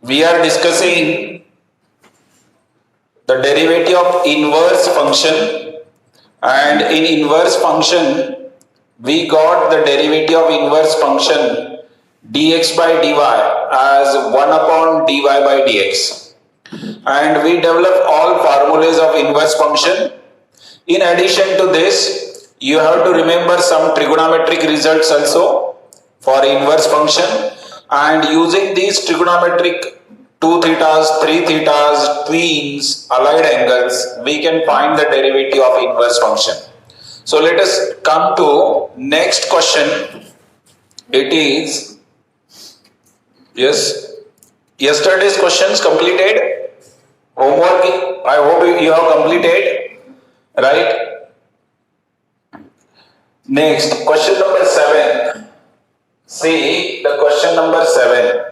We are discussing the derivative of inverse function, and in inverse function we got the derivative of inverse function dx by dy as 1 upon dy by dx, and we develop all formulas of inverse function. In addition to this, you have to remember some trigonometric results also for inverse function, and using these trigonometric 2 thetas, 3 thetas, tweens, allied angles, we can find the derivative of inverse function. So let us come to next question. It is, yes, yesterday's questions completed. Homework, I hope you have completed, right? Next, question number 7. See the question number 7.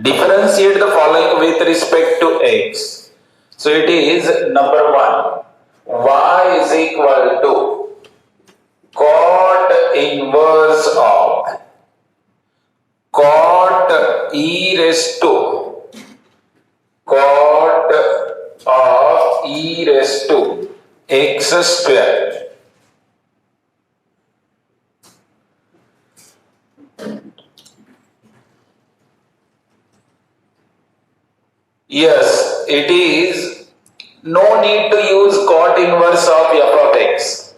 Differentiate the following with respect to x. So it is number 1. Y is equal to cot inverse of cot e raised to cot of e raised to x square. Yes, it is no need to use cot inverse of f of x.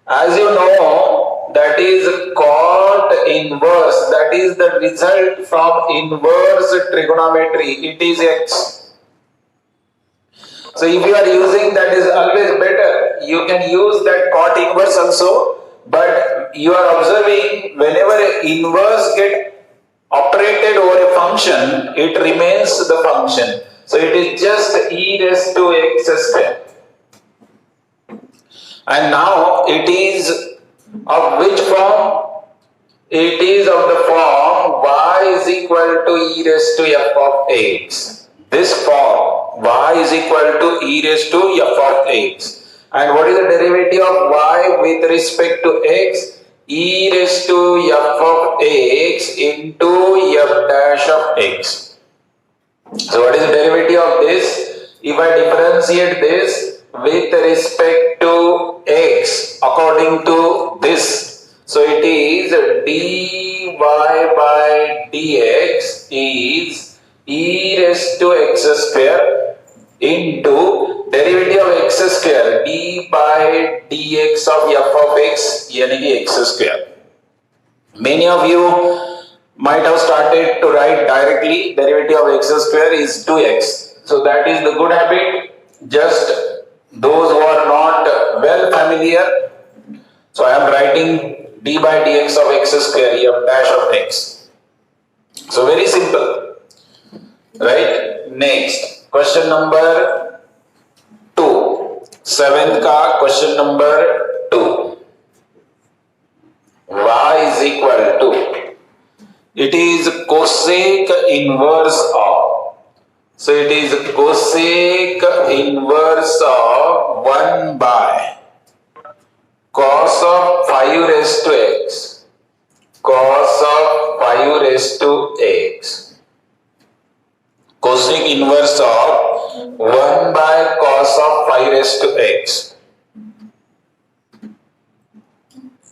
As you know, that is cot inverse, that is the result from inverse trigonometry, it is x. So if you are using, that is always better. You can use that cot inverse also, but you are observing whenever inverse get operated over a function, it remains the function. So it is just e raised to x square. And now it is of which form? It is of the form y is equal to e raised to f of x. This form, y is equal to e raised to f of x. And what is the derivative of y with respect to x? E raised to f of x into f dash of x. So what is the derivative of this? If I differentiate this with respect to x according to this, so it is dy by dx is e raised to x square into derivative of x square d by dx of f of x यानी कि x square. Many of you might have started to write directly derivative of x square is 2x. So that is the good habit. Just those who are not well familiar, so I am writing d by dx of x square f dash of x. So very simple, right? Next, question number 2. 7th का question number 2. Y is equal to, it is cosec inverse of, so it is cosec inverse of 1 by cos of 5 raised to x, cos of 5 raised to x, cosec inverse of 1 by cos of 5 raised to x.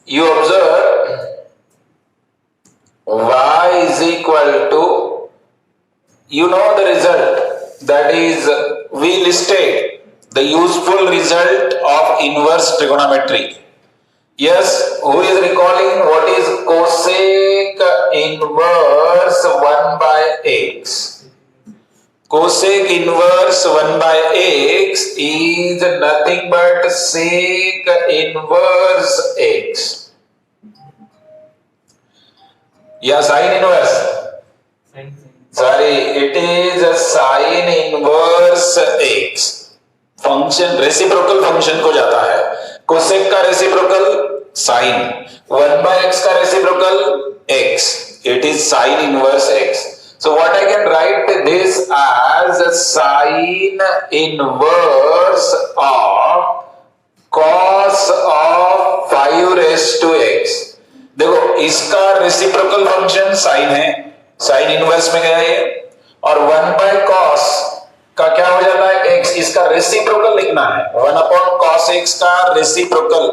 You observe y is equal to, you know the result, that is we listed the useful result of inverse trigonometry. Yes, who is recalling what is cosec inverse 1 by x? Cosec inverse 1 by x is nothing but sec inverse x. Yeah, sine inverse. Sorry, it is a sine inverse x. Function reciprocal function को जाता है. Cosec का reciprocal sign, 1 by x का reciprocal x. It is sine inverse x. So what I can write this as sine inverse of cos of 5 raised to x. देखो इसका reciprocal function sine है, sine inverse में गया ये, और 1/cos का क्या हो जाता है x, इसका रेसिप्रोकल लिखना है, 1/cos x का रेसिप्रोकल,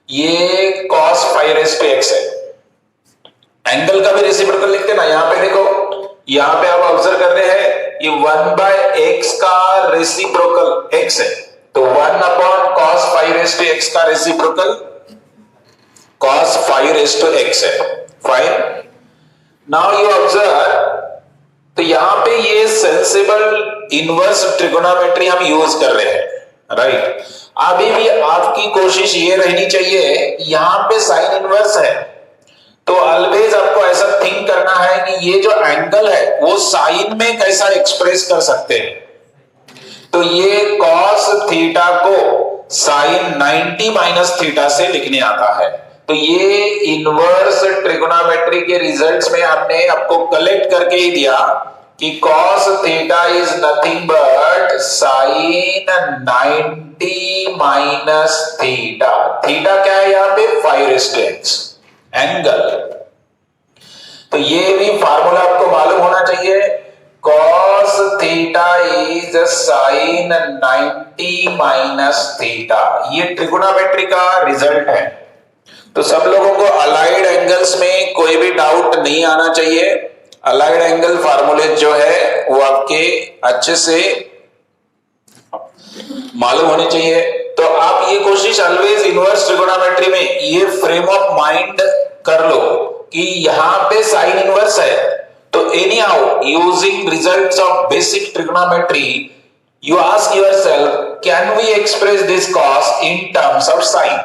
ये cos 5x है। एंगल का भी रेसिप्रोकल लिखते ना, यहां पे देखो, यहां पे आप ऑब्जर्व कर रहे हैं ये 1/x का रेसिप्रोकल x है, तो 1/cos 5x का रेसिप्रोकल cos 5x है। फाइन, नाउ यू ऑब्जर्व, तो यहां पे ये सेंसिबल इनवर्स ट्रिगोनोमेट्री हम यूज कर रहे हैं, राइट। अभी भी आपकी कोशिश ये रहनी चाहिए, यहां पे साइन इनवर्स है तो ऑलवेज आपको ऐसा थिंक करना है कि ये जो एंगल है वो साइन में कैसा एक्सप्रेस कर सकते हैं। तो ये cos थीटा को साइन 90 माइनस थीटा से लिखने आता है। तो ये इनवर्स ट्रिगोनोमेट्री के रिजल्ट्स में हमने आपको कलेक्ट करके ही दिया कि cos theta is nothing but sine 90 minus theta. Theta क्या है यहाँ पे 5x एंगल। तो ये भी फार्मूला आपको मालूम होना चाहिए, cos theta is sine 90 minus theta. ये ट्रिगोनोमेट्री का रिजल्ट है। तो सब लोगों को अलाइड एंगल्स में कोई भी डाउट नहीं आना चाहिए। अलाइड एंगल फार्मूले जो है वो आपके अच्छे से मालूम होने चाहिए। तो आप ये कोशिश ऑलवेज इनवर्स ट्रिगोनोमेट्री में ये फ्रेम ऑफ माइंड कर लो कि यहां पे साइन इनवर्स है, तो any how using results of basic trigonometry you ask yourself, can we express this cos in terms of sine?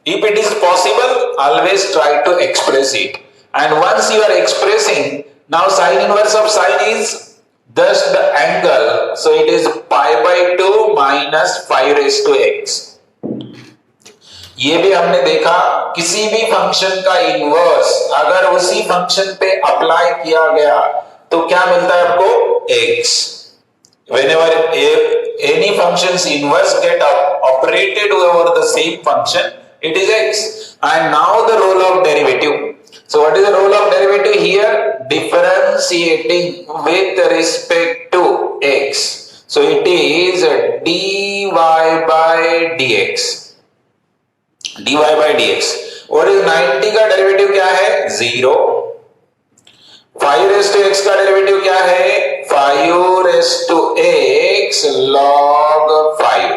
If it is possible, always try to express it. And once you are expressing, now sine inverse of sine is thus the angle, so it is pi/2 minus 5x। ये भी हमने देखा, किसी भी function का inverse अगर उसी function पे अप्लाई किया गया तो क्या मिलता है आपको, x। Whenever any function's inverse get operated over the same function, it is x. And now the role of derivative. So what is the role of derivative here? Differentiating with respect to x. So it is dy by dx. dy by dx. What is 90 का derivative क्या है? 0. 5x का derivative क्या है? 5x log 5.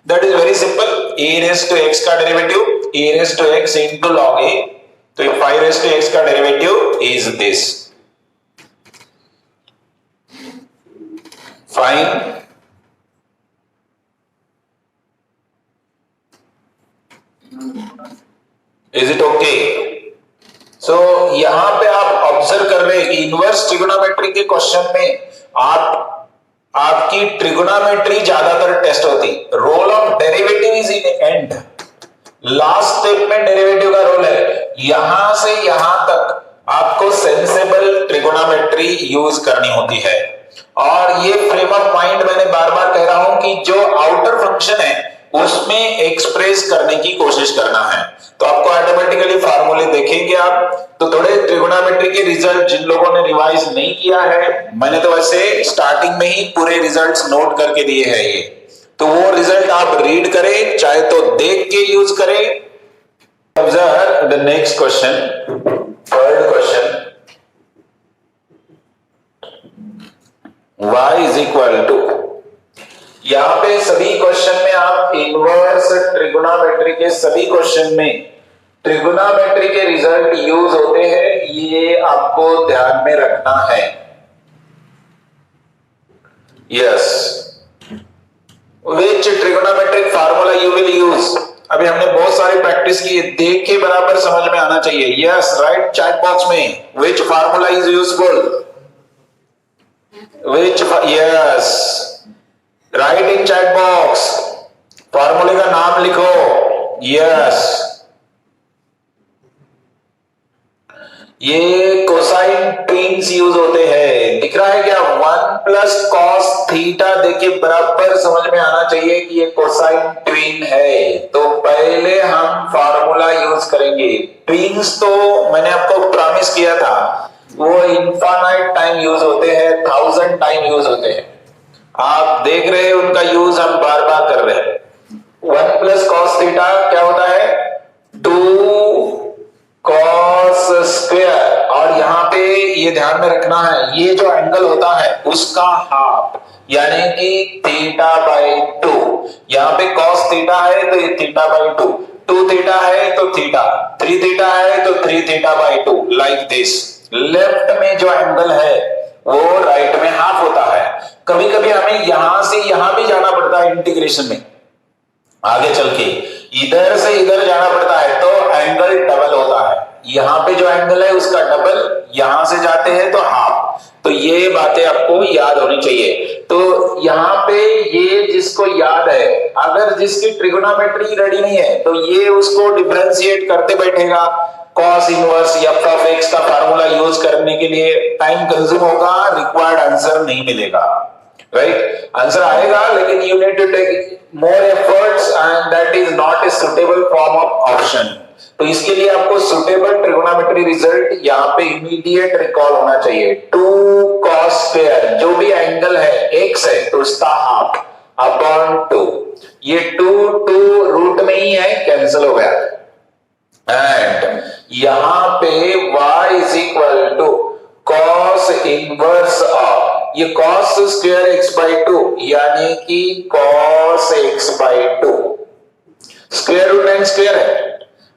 That is very simple. e⁻x का derivative e⁻x into log a. तो 5x का derivative is this. Fine. Is it okay? So यहां पे आप ऑब्जर्व कर रहे हैं कि इनवर्स ट्रिगोनोमेट्री के क्वेश्चन में आपकी ट्रिगोनोमेट्री ज्यादातर टेस्ट होती, role of derivative is in end, last step में डेरिवेटिव का रोल है। यहां से यहां तक आपको सेंसिबल ट्रिगोनोमेट्री यूज करनी होती है। और ये फ्रेम ऑफ माइंड मैंने बार बार कह रहा हूं कि जो आउटर फंक्शन है उसमें एक्सप्रेस करने की कोशिश करना है। तो आपको ऑटोमेटिकली फार्मूले देखेंगे आप, तो थोड़े ट्रिगोनोमेट्री के रिजल्ट जिन लोगों ने रिवाइज नहीं किया है, मैंने तो वैसे स्टार्टिंग में ही पूरे रिजल्ट्स नोट करके दिए हैं ये, तो वो रिजल्ट आप रीड करें, चाहे तो देख के यूज करें। Observe the next question, third question, y is equal to, यहां पे सभी क्वेश्चन में आप इनवर्स ट्रिगोनोमेट्री के सभी क्वेश्चन में ट्रिगोनोमेट्री के रिजल्ट यूज होते हैं, ये आपको ध्यान में रखना है। Yes, which trigonometric formula you will use. अभी हमने बहुत सारी प्रैक्टिस की, देख के बराबर समझ में आना चाहिए। यस, राइट चैट बॉक्स में, which formula is useful, which, yes, write in chat box, फार्मूले का नाम लिखो। यस, ये कोसाइन ट्विन्स यूज होते हैं, दिख रहा है क्या? 1 प्लस कॉस थीटा, देखिए बराबर समझ में आना चाहिए कि ये कोसाइन ट्विन है। तो पहले हम फार्मूला यूज करेंगे। ट्विन्स तो मैंने आपको प्रॉमिस प्रॉमिस किया था वो इनफाइनाइट टाइम यूज होते हैं, 1000 टाइम यूज होते हैं। आप देख रहे हैं उनका यूज हम बार बार कर रहे हैं। 1 प्लस कॉस थीटा क्या होता है? 2 कॉस स्क्वायर, और यहां पे ये ध्यान में रखना है ये जो एंगल होता है उसका हाफ, यानी कि थीटा बाई 2। यहां पे कॉस थीटा है तो ये थीटा बाई 2, 2 थीटा है तो थीटा, 3 थीटा है तो 3 theta by 2, like this. Left में जो एंगल है वो राइट में हाफ होता है। कभी कभी हमें यहां से यहां भी जाना पड़ता है इंटीग्रेशन में, आगे चल के इधर से इधर जाना पड़ता है तो एंगल डबल होता है। यहां पे जो एंगल है उसका डबल, यहां से जाते हैं तो हाफ। तो ये बातें आपको याद होनी चाहिए। तो यहां पे ये जिसको याद है, अगर जिसकी ट्रिगोनोमेट्री रेडी नहीं है तो ये उसको डिफरेंशिएट करते बैठेगा। Cos inverse F of X का फार्मूला यूज करने के लिए टाइम कंज्यूम होगा, रिक्वायर्ड आंसर नहीं मिलेगा। राइट, आंसर आएगा लेकिन you need to take more efforts and that is not a suitable form of option. तो इसके लिए आपको सुटेबल ट्रिगोनोमेट्री रिजल्ट यहाँ पे इमीडिएट रिकॉल होना चाहिए। 2 कॉस स्क्वायर, जो भी एंगल है एक्स है तो उसका हाफ अपॉन 2। ये 2 रूट में ही है, कैंसिल हो गया। एंड यहां पे y is equal to cos inverse of, ये कॉस स्क्वायर एक्स बाई 2 यानी कि cos X by 2, square root and square है।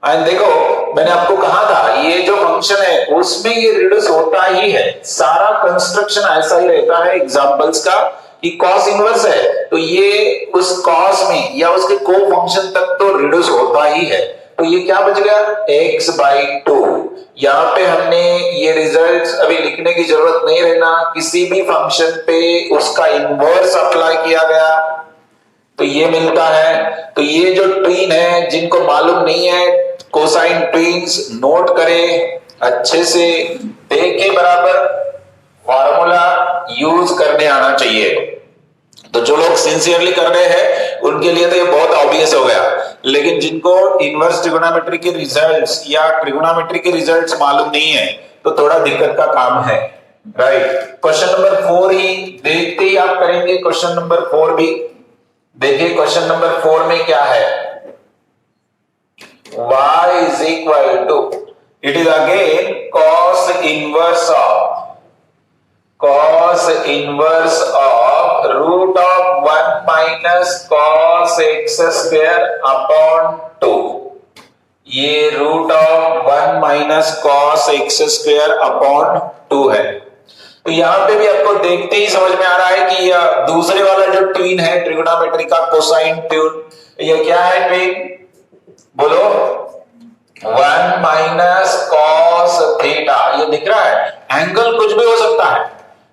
एंड देखो मैंने आपको कहा था ये जो फंक्शन है उसमें ये रिड्यूस होता ही है, सारा कंस्ट्रक्शन ऐसा ही रहता है एग्जांपल्स का कि कॉस इनवर्स है तो ये उस कॉस में या उसके को फंक्शन तक तो रिड्यूस होता ही है। तो ये क्या बच गया? x by 2। यहां पे हमने ये रिजल्ट्स अभी लिखने की जरूरत नहीं रहना, किसी भी फंक्शन पे उसका इनवर्स अप्लाई किया गया तो ये मिलता है। तो ये जो ट्विन है, जिनको मालूम नहीं है कोसाइन ट्विन्स नोट करें अच्छे से, के बराबर फार्मूला यूज करने आना चाहिए। तो जो लोग सिंसियरली कर रहे हैं उनके लिए तो ये बहुत ऑब्वियस हो गया, लेकिन जिनको इनवर्स ट्रिगोनोमेट्री के रिजल्ट्स या ट्रिगोनोमेट्री के रिजल्ट्स मालूम नहीं है तो थोड़ा दिक्कत का काम है। राइट, क्वेश्चन नंबर 4 ही देखते ही आप करेंगे। क्वेश्चन नंबर 4 भी देखिए, क्वेश्चन नंबर 4 में क्या है? y is equal to, it is again cos inverse of root of 1 minus cos x square upon 2। ये root of 1 minus cos X square upon 2 है। तो यहां पे भी आपको देखते ही समझ में आ रहा है कि यह दूसरे वाला जो ट्विन है ट्रिगोनोमेट्री का कोसाइन ट्विन, ये क्या है ट्विन? बोलो, 1 माइनस कॉस थीटा। ये दिख रहा है, एंगल कुछ भी हो सकता है।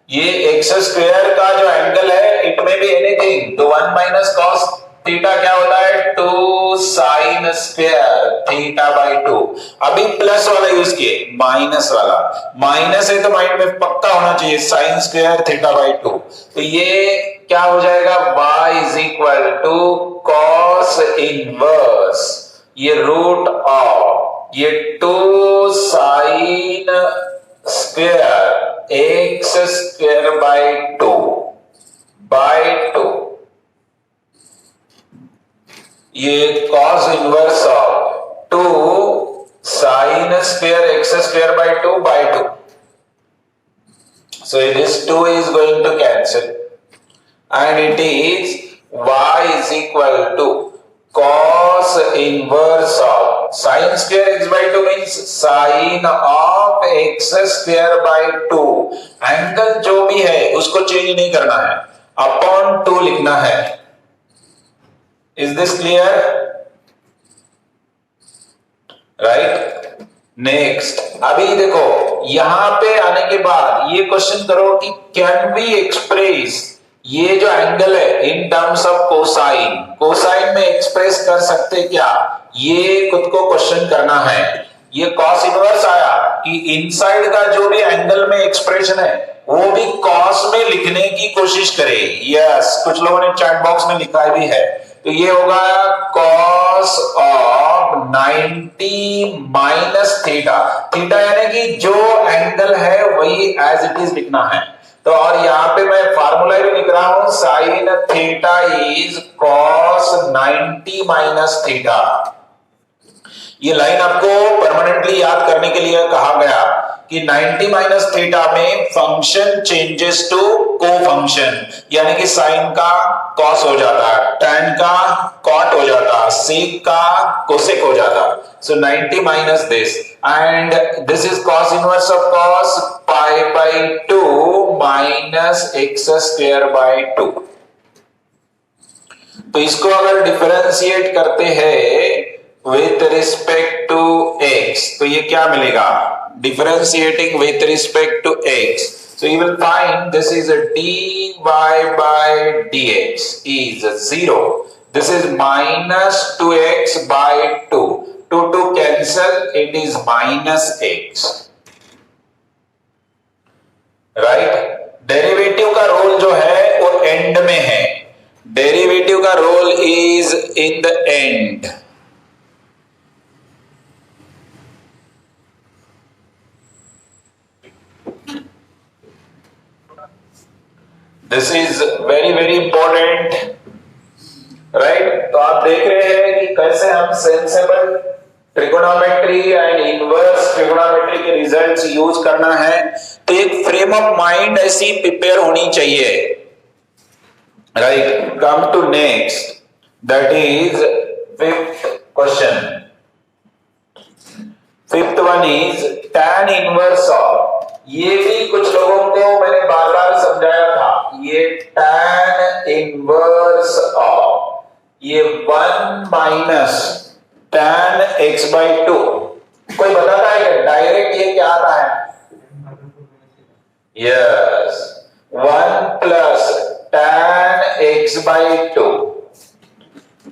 ये एक्स स्क्वायर का जो एंगल है इट में भी एनीथिंग, तो 1 माइनस कॉस थीटा क्या होता है? 2 साइन स्क्वायर थीटा बाई 2। अभी प्लस वाला यूज किए, माइनस वाला, माइनस है तो माइंड में पक्का होना चाहिए साइन स्क्वायर थीटा बाई 2। तो ये क्या हो जाएगा? y is equal to cos inverse, ये रूट ऑफ ये 2 sine square X square by 2 by 2, ये cos inverse of 2 sine square X square by 2 by 2। So this 2 is going to cancel and it is y is equal to cos inverse of sin square x by 2 means sin of x square by 2। Angle जो भी है उसको change नहीं करना है, upon 2 लिखना है। Is this clear? Right? Next, अभी देखो यहां पे आने के बाद ये क्वेश्चन करो कि कैन वी एक्सप्रेस ये जो एंगल है इन टर्म्स ऑफ कोसाइन, कोसाइन में एक्सप्रेस कर सकते क्या? ये खुद को क्वेश्चन करना है। ये कॉस इनवर्स आया कि इनसाइड का जो भी एंगल में एक्सप्रेशन है वो भी कॉस में लिखने की कोशिश करे। यस, कुछ लोगों ने चैट बॉक्स में लिखा भी है। तो ये होगा cos cos of 90 minus theta. Theta यानी कि जो एंगल है वही एज इट इज लिखना है। तो और यहां पे मैं फार्मूला भी लिख रहा हूं, sine theta is cos 90 minus theta. ये लाइन आपको परमानेंटली याद करने के लिए कहा गया कि 90 माइनस थीटा में function changes to co function, यानी कि साइन का कॉस हो जाता, tan का कॉट हो जाता, sec का कोसेक हो जाता। सो 90 minus this and this is cos inverse of cos pi by 2 minus x square by 2। तो इसको अगर डिफरेंशिएट करते हैं with respect to x, तो ये क्या मिलेगा? Differentiating with respect to x, so you will find this is a dy by dx is 0. This is minus 2x by 2. 2 cancel, it is minus x. Right? Derivative का role जो है वो end में है। डेरिवेटिव का role is in the end. This is very very important, right? तो आप देख रहे हैं कि कैसे हम sensible trigonometry and inverse trigonometry के रिजल्ट्स यूज करना है। तो एक फ्रेम ऑफ माइंड ऐसी प्रिपेयर होनी चाहिए, right? Come to next, that is fifth question. Fifth one is tan inverse of, ये भी कुछ लोगों को मैंने बार बार समझाया था, ये tan इनवर्स ऑफ ये 1 माइनस tan x बाई 2। कोई बताता है क्या डायरेक्ट ये क्या आता है? Yes, 1 plus tan x by 2।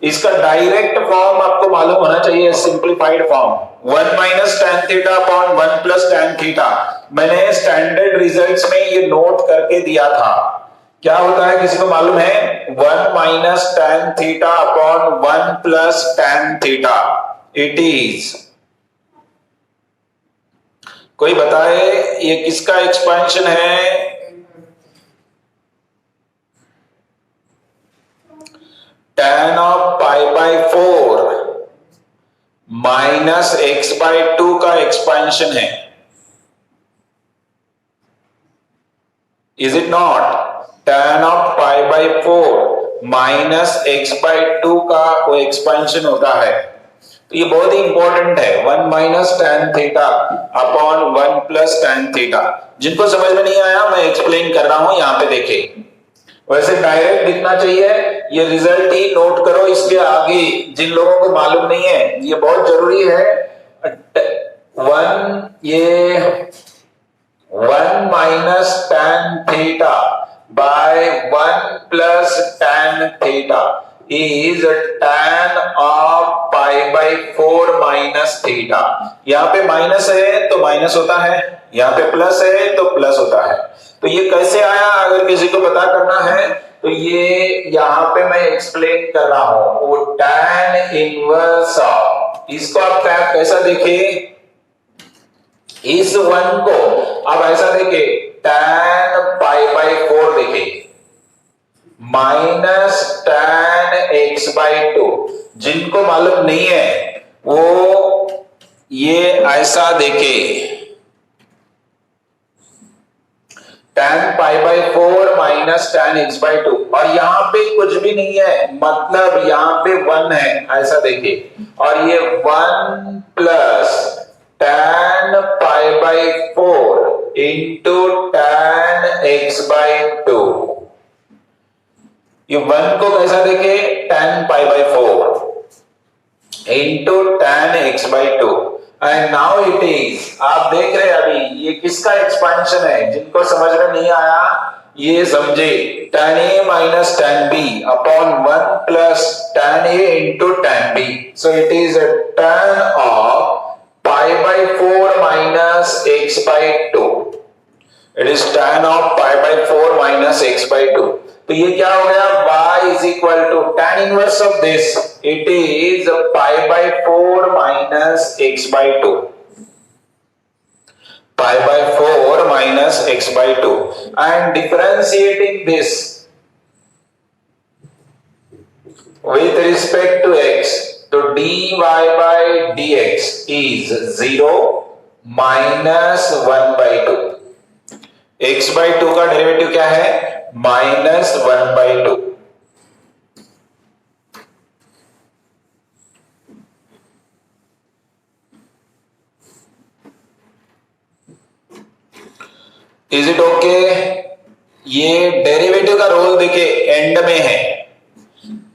इसका डायरेक्ट फॉर्म आपको मालूम होना चाहिए, simplified form 1 minus tan theta upon 1 plus tan theta. मैंने स्टैंडर्ड रिजल्ट्स में ये नोट करके दिया था। क्या होता है किसी को मालूम है? 1 minus tan theta upon 1 plus tan theta, it is, कोई बताए ये किसका एक्सपेंशन है? tan of pi by 4 minus x by 2 का एक्सपेंशन है। Is it not? tan of pi by 4 minus x by 2 का वो एक्सपेंशन होता है। तो ये बहुत ही इंपॉर्टेंट है, 1 minus tan theta upon 1 plus tan theta. जिनको समझ में नहीं आया मैं एक्सप्लेन कर रहा हूं, यहां पे देखिए। वैसे डायरेक्ट लिखना चाहिए, ये रिजल्ट ही नोट करो, इसके आगे जिन लोगों को मालूम नहीं है ये बहुत जरूरी है। 1 minus tan theta by 1 plus tan theta is tan of pi by 4 minus theta. यहाँ पे माइनस है तो माइनस होता है, यहाँ पे प्लस है तो प्लस होता है। तो ये कैसे आया अगर किसी को पता करना है तो ये यहां पे मैं एक्सप्लेन कर रहा हूं। वो tan इनवर्स ऑफ, इसको आप कैसा देखे, इस 1 को आप ऐसा देखे tan पाई बाई 4 देखे माइनस tan x बाई 2। जिनको मालूम नहीं है वो ये ऐसा देखे tan pi by 4 minus tan x by 2, और यहां पे कुछ भी नहीं है, मतलब यहां पे 1 है, ऐसा देखिए। और ये 1 plus tan pi by 4 into tan x by 2। ये 1 को कैसा देखे, tan pi by 4 into tan x by 2। And now it is, आप देख रहे हैं अभी ये किसका एक्सपेंशन है? जिनको समझ में नहीं आया ये समझे, tan a minus tan b upon 1 plus tan a into tan b। So it is tan of pi by 4 minus x by 2। It is tan of pi by 4 minus x by 2। तो ये क्या हो गया, y is equal to tan inverse of this, it is pi by 4 minus x by 2, pi by 4 minus x by 2, and differentiating this with respect to x, तो dy by dx is 0 minus 1 by 2, x by 2 का derivative क्या है, minus 1 by 2. Is it okay? ये derivative का role देखिए and में है,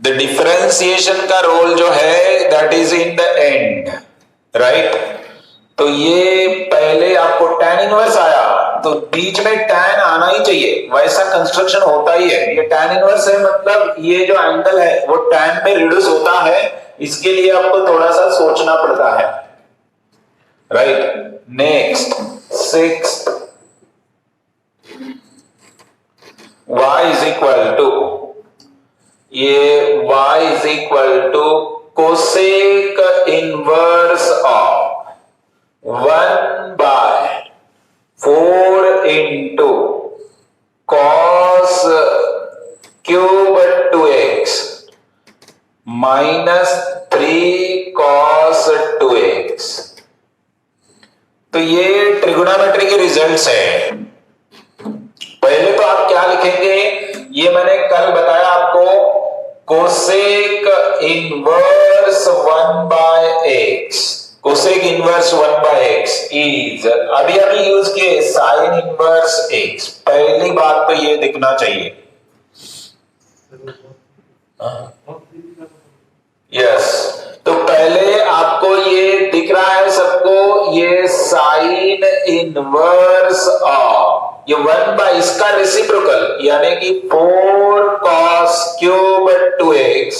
the differentiation का रोल जो है that is in the and, right? तो ये पहले आपको tan इनवर्स आया तो बीच में tan आना ही चाहिए, वैसा कंस्ट्रक्शन होता ही है। ये tan इनवर्स है मतलब ये जो एंगल है वो tan में रिड्यूस होता है, इसके लिए आपको थोड़ा सा सोचना पड़ता है, right? Next 6 y is equal to, ये y is equal to cosec inverse of 1 by 4 into cos cube 2x minus 3 cos 2x। तो ये ट्रिगोनोमेट्री के रिजल्ट्स है। पहले तो आप क्या लिखेंगे, ये मैंने कल बताया आपको, cosec inverse 1 by x, cosec inverse 1 by x is, अभी यूज किए साइन इनवर्स x। पहली बात तो ये दिखना चाहिए, यस तो पहले आपको ये दिख रहा है सबको, ये साइन इनवर्स ऑफ ये 1 बाय इसका रेसिप्रोकल यानी कि 4 cos cube 2x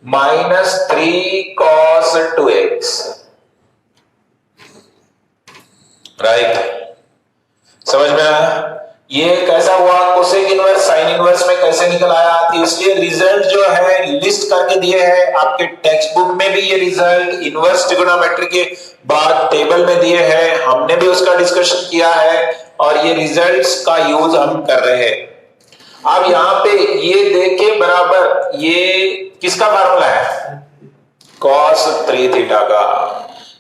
minus 3 cos 2x, right? समझ में आया? ये कैसा हुआ, कोसेक इनवर्स साइन इनवर्स में कैसे निकल आया, इसलिए रिजल्ट जो है लिस्ट करके दिए हैं आपके टेक्स्ट बुक में भी, ये रिजल्ट इनवर्स ट्रिगोनोमेट्री के बाद टेबल में दिए हैं, हमने भी उसका डिस्कशन किया है और ये रिजल्ट्स का यूज हम कर रहे हैं। अब यहाँ पे ये देखे बराबर, ये किसका फार्मूला है, cos 3 थीटा का,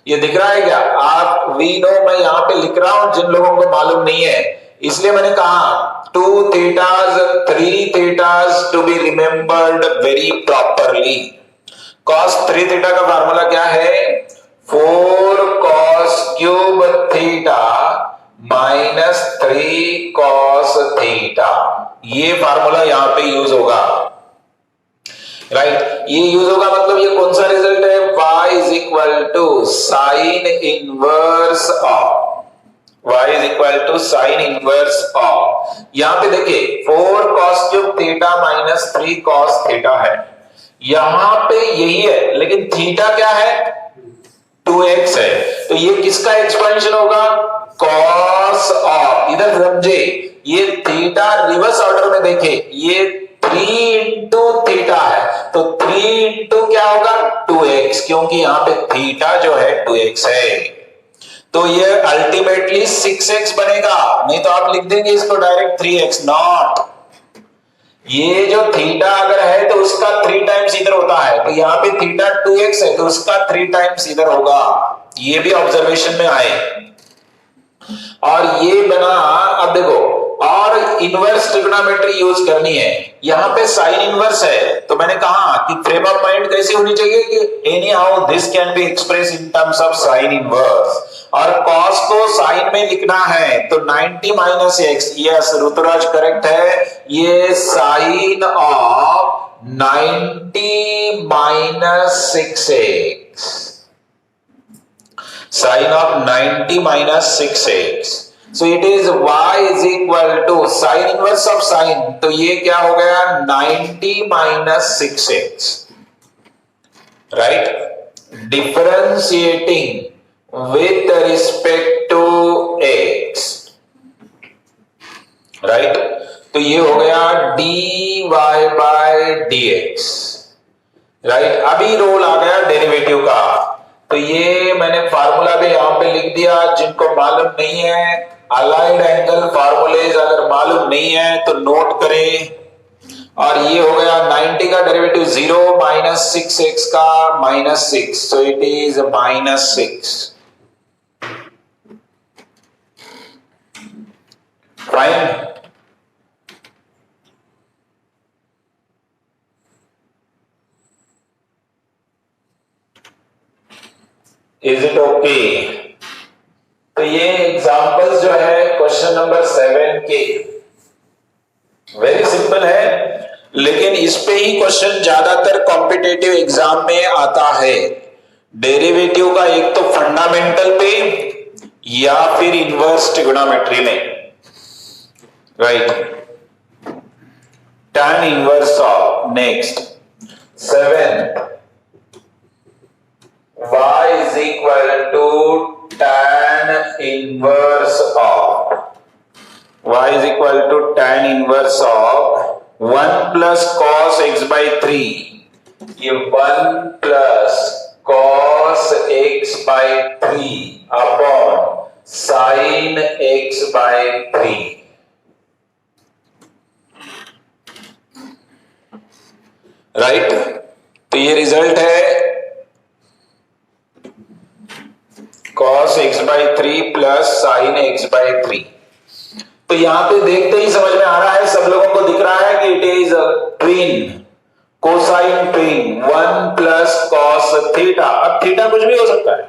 ये दिख रहा है क्या? आप वी नो, मैं यहाँ पे लिख रहा हूं जिन लोगों को मालूम नहीं है, इसलिए मैंने कहा 2 thetas 3 thetas to be remembered very properly. cos 3 theta का फार्मूला क्या है, 4 cos cube theta minus 3 cos theta, ये फार्मूला यहां पे यूज होगा, राइट? ये यूज होगा मतलब ये कौन सा रिजल्ट है, y is equal to sine inverse of, y is equal to sine inverse of, यहां पे देखिए 4 cos cube theta minus 3 cos theta है, यहां पे यही है, लेकिन थीटा क्या है, 2x है, तो ये किसका एक्सपेंशन होगा, cos ऑफ, इधर समझे, ये थीटा रिवर्स ऑर्डर में देखे, ये 3 इंटू थीटा है, तो 3 इंटू क्या होगा 2x, क्योंकि यहां पे थीटा जो है 2x है, तो ये अल्टीमेटली 6x बनेगा, नहीं तो आप लिख देंगे इसको डायरेक्ट 3x, नॉट, ये जो थीटा अगर है तो उसका 3 टाइम्स इधर होता है, तो यहाँ पे थीटा 2x है तो उसका 3 टाइम्स इधर होगा, ये भी ऑब्जर्वेशन में आए, और ये बना। अब देखो, और इनवर्स ट्रिगोनोमेट्री यूज करनी है, यहाँ पे साइन इनवर्स है, तो मैंने कहा कि फ्रेम ऑफ माइंड कैसी होनी चाहिए कि any how this can be express in terms of sine inverse, और कॉस को साइन में लिखना है तो 90 minus x, yes Rituraj correct है, ये sine of 90 minus 6x, sine of 90 minus 6x, so it is y is equal to sine inverse of sine, तो ये क्या हो गया 90 minus 6x, right? Differentiating with respect to x, right? तो ये हो गया dy बाय dx, राइट। अभी रोल आ गया डेरिवेटिव का, तो ये मैंने फार्मूला भी यहां पे लिख दिया। जिनको मालूम नहीं है, अलाइड एंगल फार्मूलेज अगर मालूम नहीं है तो नोट करें। और ये हो गया 90 का डेरिवेटिव 0 माइनस 6x का minus 6, so it is minus 6। Fine. Is it okay? तो ये एग्जांपल्स जो है क्वेश्चन नंबर 7 के, वेरी सिंपल है, लेकिन इस पे ही क्वेश्चन ज्यादातर कॉम्पिटिटिव एग्जाम में आता है। डेरिवेटिव का एक तो फंडामेंटल पे या फिर इनवर्स ट्रिगोनोमेट्री में, right. tan inverse of, next 7 y is equal to tan inverse of, y is equal to tan inverse of 1 plus cos x by 3, ये 1 plus cos x by 3 upon sin x by 3, right. तो ये result है cos x by 3 plus sin x by 3। तो यहां पे देखते ही समझ में आ रहा है, सब लोगों को दिख रहा है कि it is twin, cosine twin, 1 plus cos theta. अब थीटा कुछ भी हो सकता है,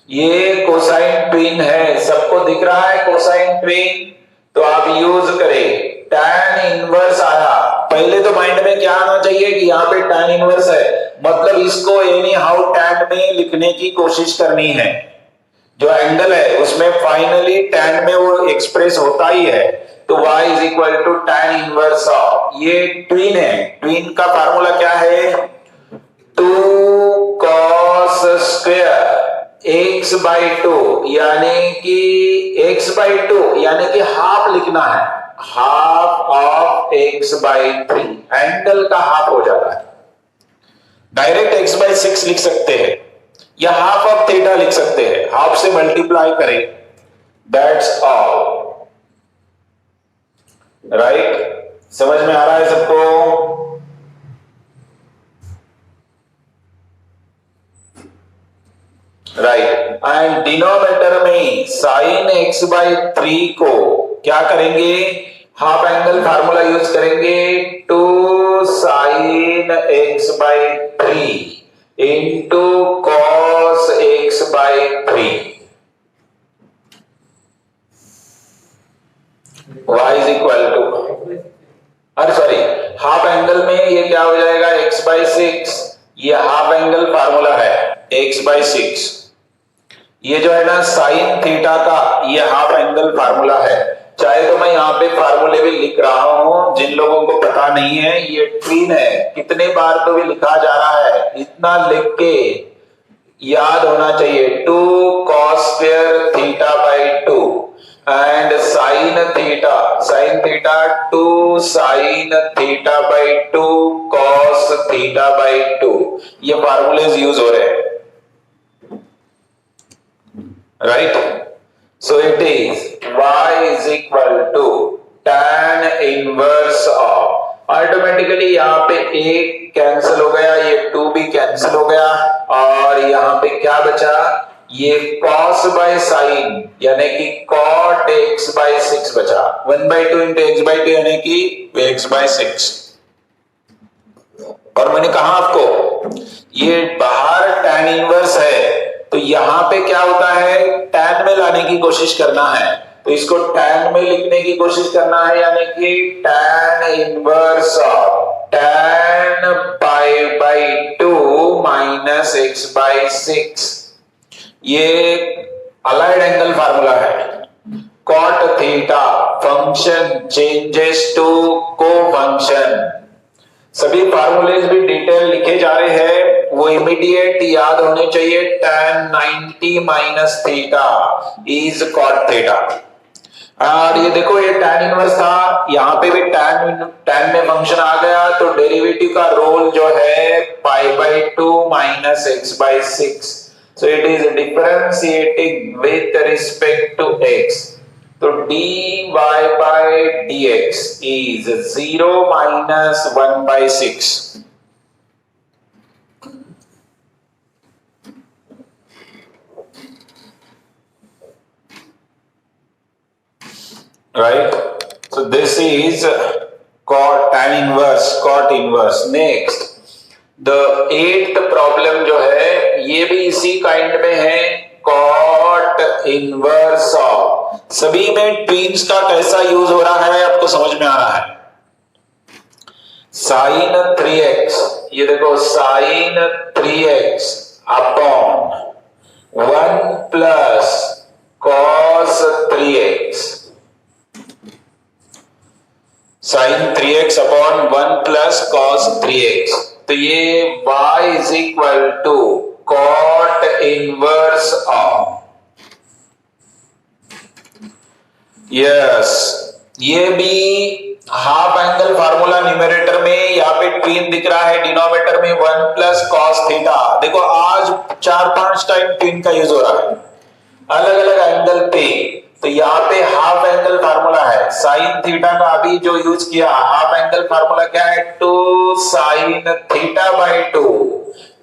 ये कोसाइन ट्विन है, सबको दिख रहा है कोसाइन ट्विन। तो आप यूज करें tan इनवर्स आया, पहले तो माइंड में क्या आना चाहिए कि यहाँ पे tan इनवर्स है, मतलब इसको एनी हाउ tan में लिखने की कोशिश करनी है। जो एंगल है उसमें फाइनली tan में वो एक्सप्रेस होता ही है। तो y is equal to tan inverse of, ये ट्विन है, ट्विन का फार्मूला क्या है, 2 cos स्क्वायर x by 2, यानी कि x by 2 यानी कि हाफ लिखना है, half of x by 3, angle का हाफ हो जाता है। डायरेक्ट x by 6 लिख सकते हैं या हाफ ऑफ थीटा लिख सकते हैं, हाफ से मल्टीप्लाई करें, दैट्स ऑल, राइट। समझ में आ रहा है सबको? राइट। एंड डिनोमिनेटर में sin x by 3 को क्या करेंगे, हाफ एंगल फार्मूला यूज करेंगे, 2 sin x by 3 इंटू cos x by 3, y is equal to, अरे सॉरी, हाफ एंगल में ये क्या हो जाएगा, x by 6, ये हाफ एंगल फार्मूला है x by 6, ये जो है ना साइन थीटा का ये हाफ एंगल फार्मूला है। चाहे तो मैं यहाँ पे फार्मूले भी लिख रहा हूं, जिन लोगों को पता नहीं है, ये ट्विन है, कितने बार तो भी लिखा जा रहा है, इतना लिख के याद होना चाहिए। 2 cos square theta by 2 and sine theta 2 sine theta by 2 cos theta by 2, ये फार्मूलेज यूज हो रहे हैं, right? So it is y is equal to tan inverse of, automatically यहाँ पे एक कैंसिल हो गया, ये 2 भी कैंसिल हो गया, और यहाँ पे क्या बचा, ये cos by sin यानी कि cot x by 6 बचा, 1/2 into x by 2 यानी कि x by 6। और मैंने कहा आपको ये बाहर tan इनवर्स है, तो यहां पे क्या होता है, tan में लाने की कोशिश करना है, तो इसको tan में लिखने की कोशिश करना है, यानी कि tan inverse of tan pi by 2 minus x by 6, ये अलाइड एंगल फार्मूला है। cot theta function changes to co function, सभी फार्मूलेज भी डिटेल लिखे जा रहे हैं, वो इमीडिएट याद होने चाहिए। tan 90 minus theta is cot theta, और ये देखो ये tan इनवर्स था, यहाँ पे भी tan में फंक्शन आ गया, तो डेरिवेटिव का रोल जो है π/2 minus x/6, so it is differentiating with respect to x, तो dy by dx is 0 minus 1/6, right? So this is cot tan inverse, cot inverse. Next, the 8th problem जो है ये भी इसी काइंड में है, cot inverse of. सभी में ट्विंस का कैसा यूज हो रहा है आपको समझ में आ रहा है? sin 3x, ये देखो sin 3x upon 1 plus cos 3x, sin 3x upon 1 plus cos 3x, तो ये y is equal to cot inverse of, yes, ये भी हाफ एंगल फार्मूला न्यूमरेटर में यहाँ पे ट्विन दिख रहा है, डिनोमिनेटर में 1 प्लस cos थीटा। देखो आज 4-5 टाइम ट्विन का यूज हो रहा है अलग अलग एंगल पे, तो यहाँ पे हाफ एंगल फार्मूला है, साइन थीटा का अभी जो यूज किया, हाफ एंगल फार्मूला क्या है, 2 sin theta by 2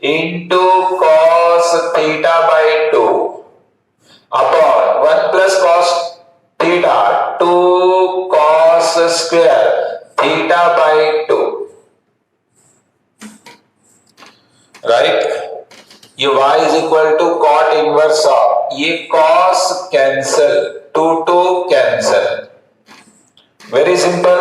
into cos theta by 2 upon 1 plus cos theta 2 cos square theta by 2, right? ये y is equal to cot inverse of, ये cos cancel, 2 cancel, very simple.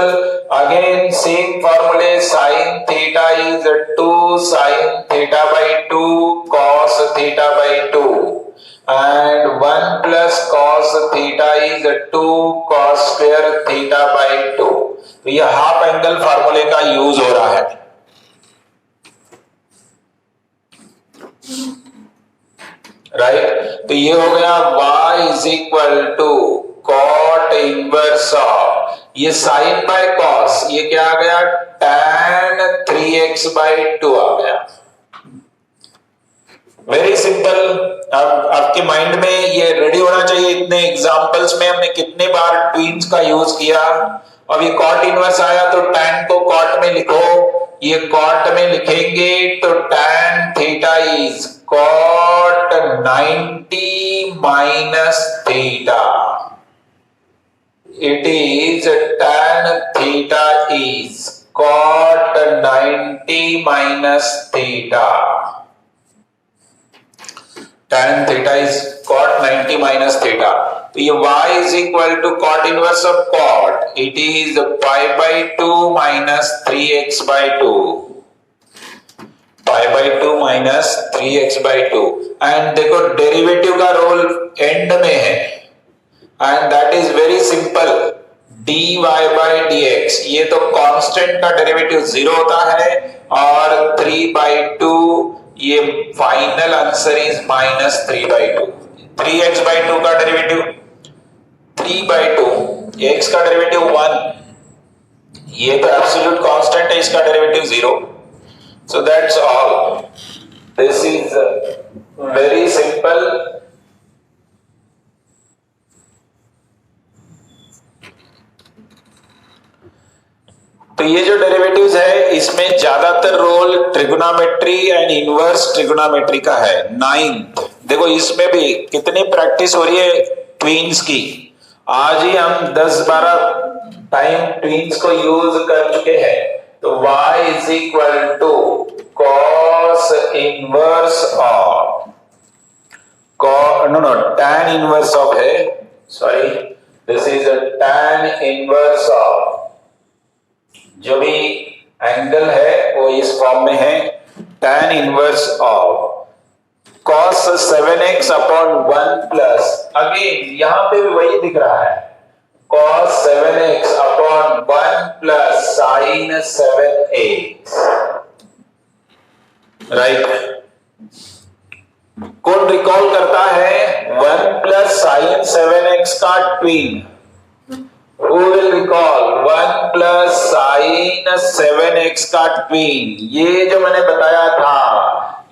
Again same फॉर्मूले, sin theta is 2 sin theta by 2 cos theta by 2 and 1 plus cos theta is 2 cos square theta by 2, तो ये half angle फॉर्मूले का use हो रहा है, right? तो ये हो गया y is equal to cot inverse of, ये साइन बाय कॉस, ये क्या आ गया, tan 3x बाई 2 आ गया, वेरी सिंपल। अब आपके माइंड में ये रेडी होना चाहिए, इतने एग्जांपल्स में हमने कितने बार ट्विंस का यूज किया। अब ये कॉट इनवर्स आया तो tan को कॉट में लिखो, ये कॉट में लिखेंगे तो tan theta is cot 90 minus theta, it is tan theta is cot 90 minus theta, tan theta is cot 90 minus theta, तो ये y is equal to cot inverse of cot, it is pi by 2 minus 3x by 2, pi by 2 minus 3x by 2, and देखो derivative का role and में है, and that is very simple, dy by dx, ये तो constant का derivative 0 होता है, और 3 by 2, ये final answer is minus 3 by 2, 3x by 2 का डेरिवेटिव 3 by 2, x का डेरिवेटिव 1, ये तो एब्सोल्यूट कांस्टेंट है, इसका derivative 0, so that's all, this is very simple। तो ये जो डेरिवेटिव्स है इसमें ज्यादातर role trigonometry and inverse trigonometry का है। 9th देखो इसमें भी कितनी प्रैक्टिस हो रही है ट्विन्स की, आज ही हम 10-12 टाइम ट्विन्स को यूज कर चुके हैं। तो y is equal to cos inverse of, tan inverse of है, sorry, this is a tan inverse of, जो भी एंगल है वो इस फॉर्म में है, tan inverse of cos 7x upon 1 plus, again यहां पे भी वही दिख रहा है, cos 7x upon 1 plus sin 7x, right? कौन रिकॉल करता है 1 plus sin 7x का twin? Who will recall 1 plus sin 7x का ट्वीन, ये जो मैंने बताया था,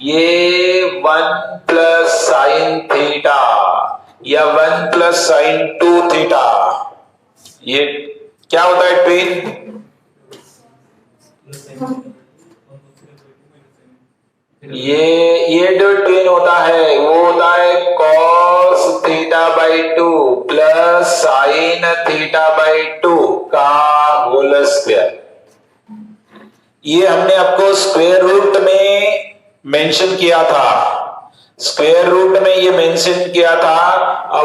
ये 1 plus sin थीटा या 1 plus sin 2 थीटा, ये क्या होता है ट्वीन? ये जो ट्विन होता है वो होता है cos theta by 2 plus sine theta by 2 का होल स्क्वायर। ये हमने आपको स्क्वायर रूट में मेंशन किया था, स्क्वायर रूट में ये मेंशन किया था।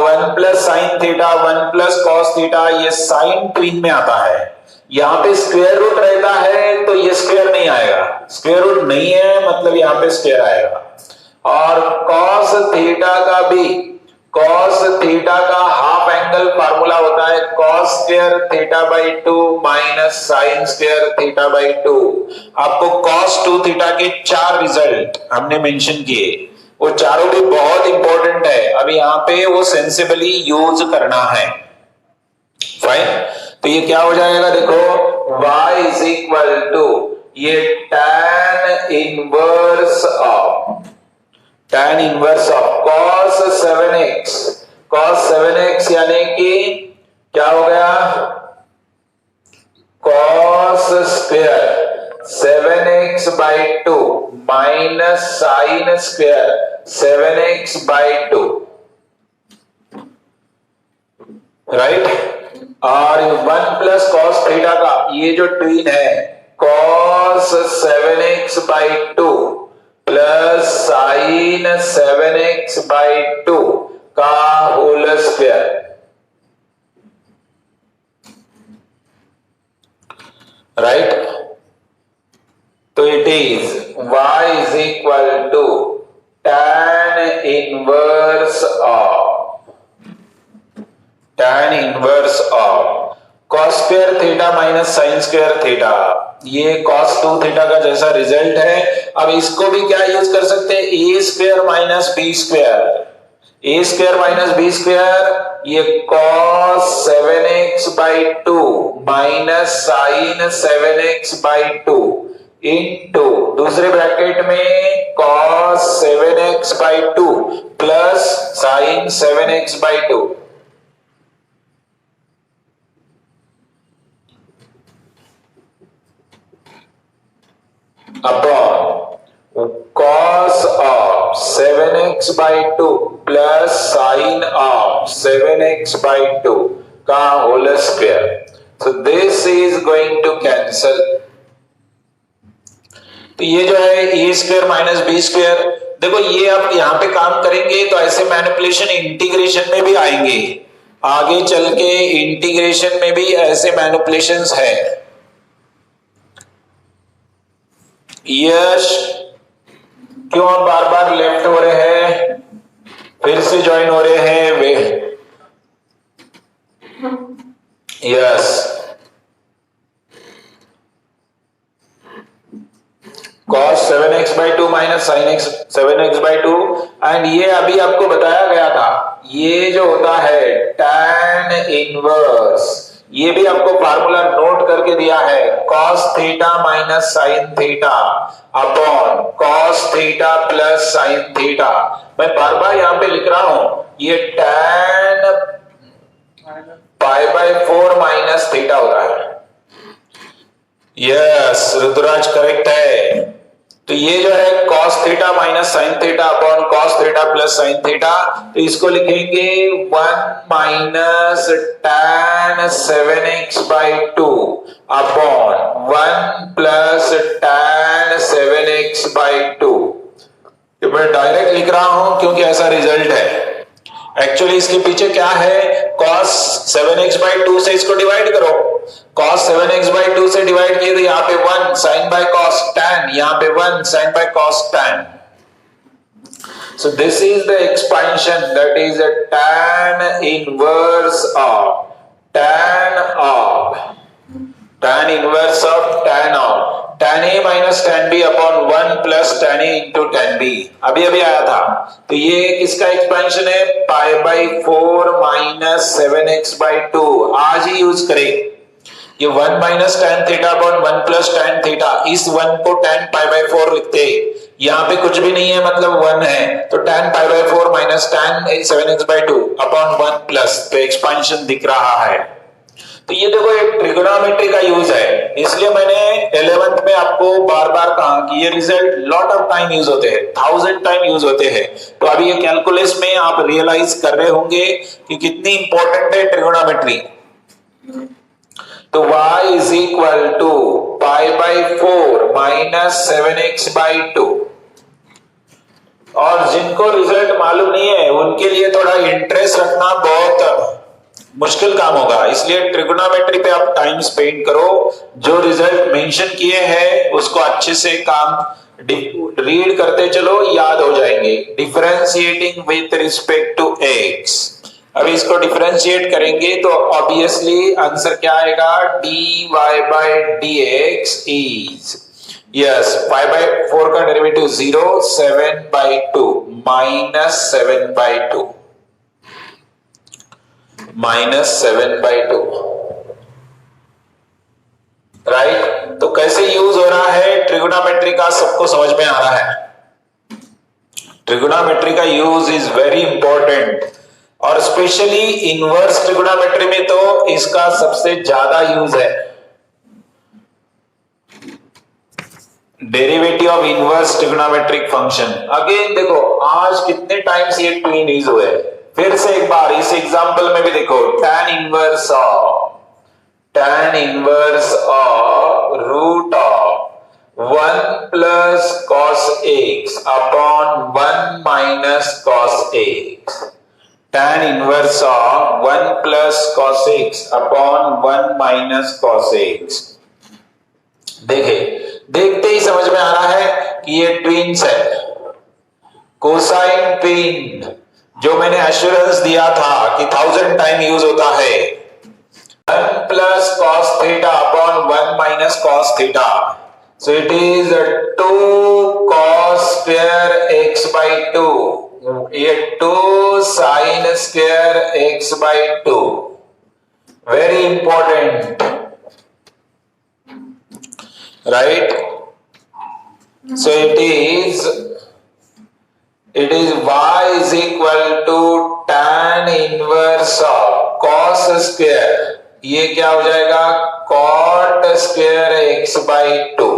1 plus sine theta 1 plus cos theta, ये साइन ट्विन में आता है। यहाँ पे स्क्वायर रूट रहता है तो ये स्क्वायर नहीं आएगा, स्क्वायर रूट नहीं है मतलब यहाँ पे स्क्वायर आएगा। और कॉस थीटा का भी, कॉस थीटा का हाफ एंगल फार्मूला होता है cos square theta by 2 minus sine square theta by 2। आपको कॉस 2 थीटा के 4 रिजल्ट हमने मेंशन किए, वो चारों भी बहुत इंपॉर्टेंट है। अब यहाँ पे वो सेंसिबली यूज करना है। फाइन, तो ये क्या हो जाएगा देखो, y इज इक्वल टू ये tan inverse of cos 7x, cos 7x यानी कि क्या हो गया, cos square 7x by 2 minus sine square 7x by 2, right. और 1 प्लस कॉस थीटा का ये जो ट्वीन है cos 7x by 2 plus sine 7x by 2 का होल स्क्वायर, राइट। तो it is y is equal to tan inverse of cos square theta minus sine square theta, ये cos 2 theta का जैसा result है। अब इसको भी क्या यूज कर सकते हैं, A square minus B square, A square minus B square, ये cos 7x by 2 minus sine 7x by 2 into दूसरे ब्रैकेट में cos 7x by 2 plus sine 7x by 2 upon cos of 7x by 2 plus sin of 7x by 2 का whole square. So this is going to cancel। तो ये जो है ए square minus B square, देखो ये आप यहां पे काम करेंगे तो ऐसे मैनिपुलेशन इंटीग्रेशन में भी आएंगे, आगे चल के इंटीग्रेशन में भी ऐसे मैनिपुलेशंस है। यश क्यों बार बार लेफ्ट हो रहे हैं, फिर से ज्वाइन हो रहे हैं वे, yes cos 7x by 2 minus sin 7x by 2, and ये अभी आपको बताया गया था, ये जो होता है tan इनवर्स, ये भी आपको फार्मूला नोट करके दिया है cos theta minus sin theta upon cos theta plus sin theta. मैं बार बार यहां पे लिख रहा हूं, ये tan pi by 4 minus theta होता है। यस ऋतुराज करेक्ट है। तो ये जो है cos theta minus sign theta upon cos theta plus sine theta, तो इसको लिखेंगे 1 minus tan 7x by 2 upon 1 plus tan 7x by 2। मैं डायरेक्ट लिख रहा हूं क्योंकि ऐसा रिजल्ट है। एक्चुअली इसके पीछे क्या है, cos 7x बाई 2 से इसको डिवाइड करो, cos 7x बाई 2 से डिवाइड किए तो यहाँ पे 1 sin बाय cos tan, यहाँ पे 1 sin by cos tan। So this is the expansion, that is a tan inverse of tan inverse of tan of tan a minus tan b upon 1 plus tan a into tan b अभी अभी आया था। तो ये किसका expansion है? पाई by 4 minus 7x/2 आज ही use करें। ये 1 minus tan theta upon 1 plus tan theta, इस 1 को tan पाई बाई 4 लिखते हैं। यहाँ पे कुछ भी नहीं है मतलब 1 है, तो tan pi by 4 minus tan 7x/2 upon 1 plus, तो एक्सपेंशन दिख रहा है। तो ये देखो एक ट्रिगोनोमेट्री का यूज है, इसलिए मैंने 11th में आपको बार बार कहा कि ये result lot of time use होते हैं, 1000 टाइम यूज होते हैं। तो अभी ये कैलकुलस में आप रियलाइज कर रहे होंगे कि कितनी इंपॉर्टेंट है ट्रिगोनोमेट्री। तो y is equal to pi by 4 minus 7x/2। और जिनको रिजल्ट मालूम नहीं है उनके लिए थोड़ा इंटरेस्ट रखना बहुत मुश्किल काम होगा, इसलिए ट्रिगोनोमेट्री पे आप टाइम स्पेंड करो। जो रिजल्ट मेंशन किए हैं उसको अच्छे से काम रीड करते चलो, याद हो जाएंगे। Differentiating with respect to x, अब इसको डिफरेंशिएट करेंगे तो ऑब्वियसली आंसर क्या आएगा? dy by dx is yes 5/4 का डेरिवेटिव 0, 7/2 माइनस 7/2 माइनस 7/2 राइट। तो कैसे यूज हो रहा है ट्रिगोनोमेट्री का सबको समझ में आ रहा है। ट्रिगोनोमेट्री का यूज इज वेरी इंपॉर्टेंट, और स्पेशली इनवर्स ट्रिगोनोमेट्री में तो इसका सबसे ज्यादा यूज है। Derivative of inverse trigonometric function, again देखो आज कितने टाइम्स ये ट्विन यूज हुए। फिर से एक बार इस एग्जांपल में भी देखो, tan inverse of root of 1 plus cos x upon 1 minus cos x, tan inverse of 1 plus cos x upon 1 minus cos x। देखते ही समझ में आ रहा है कि ये ट्विन्स है। कोसाइन ट्विन जो मैंने एश्योरेंस दिया था कि 1000 टाइम यूज होता है, 1 plus cos theta upon 1 minus cos theta, so it is 2 cos square x/2, ये 2 sin square x/2, very important right. So it is y is equal to tan inverse of cos square, ये क्या हो जाएगा? cot square x/2,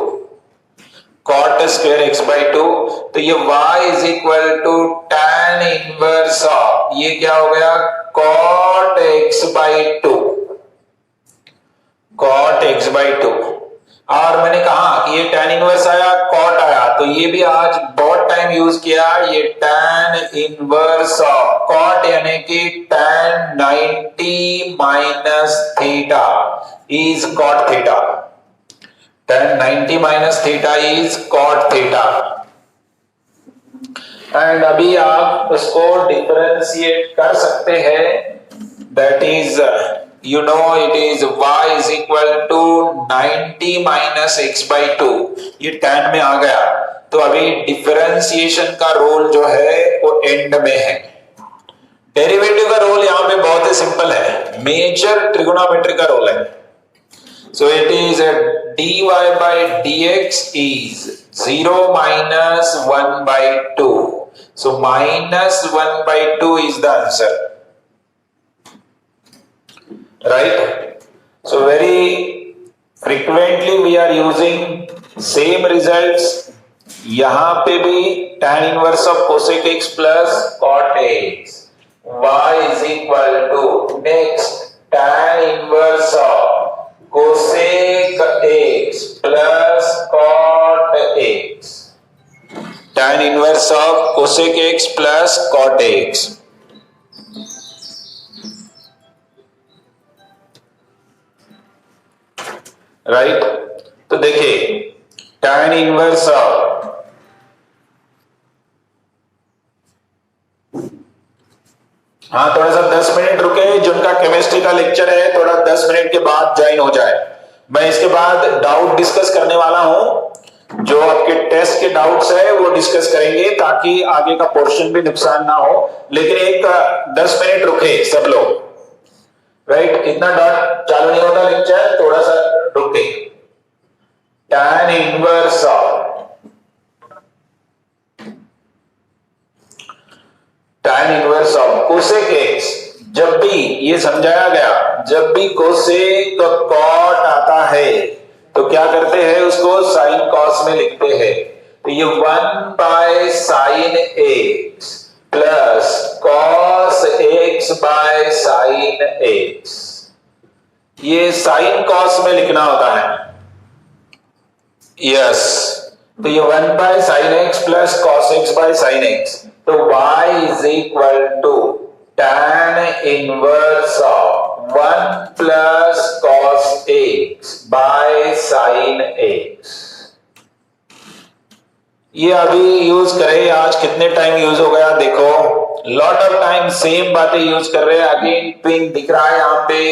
cot square x/2। तो ये y is equal to tan inverse of, ये क्या हो गया? cot x/2, cot x/2। और मैंने कहा कि ये tan इनवर्स आया, cot आया, तो ये भी आज बहुत टाइम यूज किया। ये tan इनवर्स ऑफ cot यानी कि tan 90 minus theta is cot theta, tan 90 minus theta is cot theta. And अभी आप उसको डिफरेंशिएट कर सकते हैं, that is you know it is y is equal to 90 minus x/2, ये tan में आ गया। तो अभी डिफरेंशिएशन का रोल जो है वो एंड में है। डेरिवेटिव का रोल यहाँ पे बहुत ही सिंपल है, मेजर ट्रिगोनोमेट्री का रोल है। सो it is dy by dx is 0 minus 1/2, so minus 1/2 is the answer, right? So very frequently we are using same results, यहां पे भी tan inverse of cosec x plus cot x, y is equal to next tan inverse of cosec x plus cot x, tan inverse of cosec x plus cot x। Right तो देखिए tan inverse थोड़ा सा 10 minute रुके, जिनका chemistry का lecture है थोड़ा 10 minute के बाद ज्वाइन हो जाए। मैं इसके बाद डाउट डिस्कस करने वाला हूं, जो आपके टेस्ट के डाउट्स है वो डिस्कस करेंगे ताकि आगे का पोर्शन भी नुकसान ना हो। लेकिन एक 10 मिनट रुके सब लोग, राइट? इतना डॉट चालू नहीं होता लेक्चर, थोड़ा सा रुके। tan inverse of cosec x, जब भी ये समझाया गया, जब भी कोसेक कॉट आता है तो क्या करते हैं, उसको साइन कॉस में लिखते हैं। तो ये 1 by sine x plus cos x by sine x, ये साइन कॉस में लिखना होता है। यस, तो ये 1 by sine x plus cos x by sine x, तो y is equal to tan inverse of 1 plus cos x by sine x. ये अभी यूज करें, आज कितने टाइम यूज हो गया देखो, लॉट ऑफ टाइम सेम बातें यूज कर रहे हैं। अगेन ट्विन दिख रहा है यहाँ पे,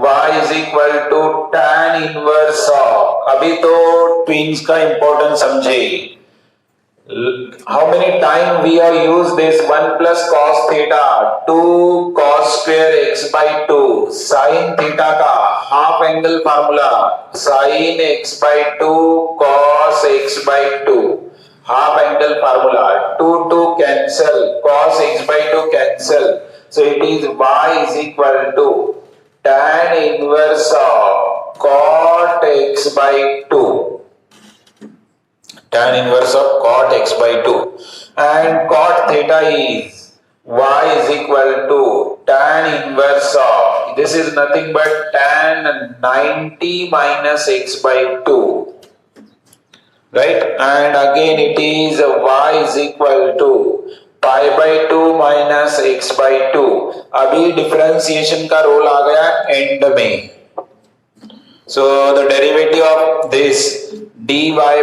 y is equal to tan inverse of, अभी तो ट्विन्स का इंपॉर्टेंस समझे। How many time we have used this 1 plus cos theta 2 cos square x by 2 sin theta का half angle formula, sin x by 2 cos x by 2 half angle formula, 2 cancel, cos x by 2 cancel, so it is y is equal to tan inverse of cot x by 2, tan inverse of cot x by 2, and cot theta is y is equal to tan inverse of, this is nothing but tan 90 minus x by 2, right? And again it is y is equal to pi by 2 minus x by 2। अभी differentiation का role आ गया and में, so the derivative of this dy by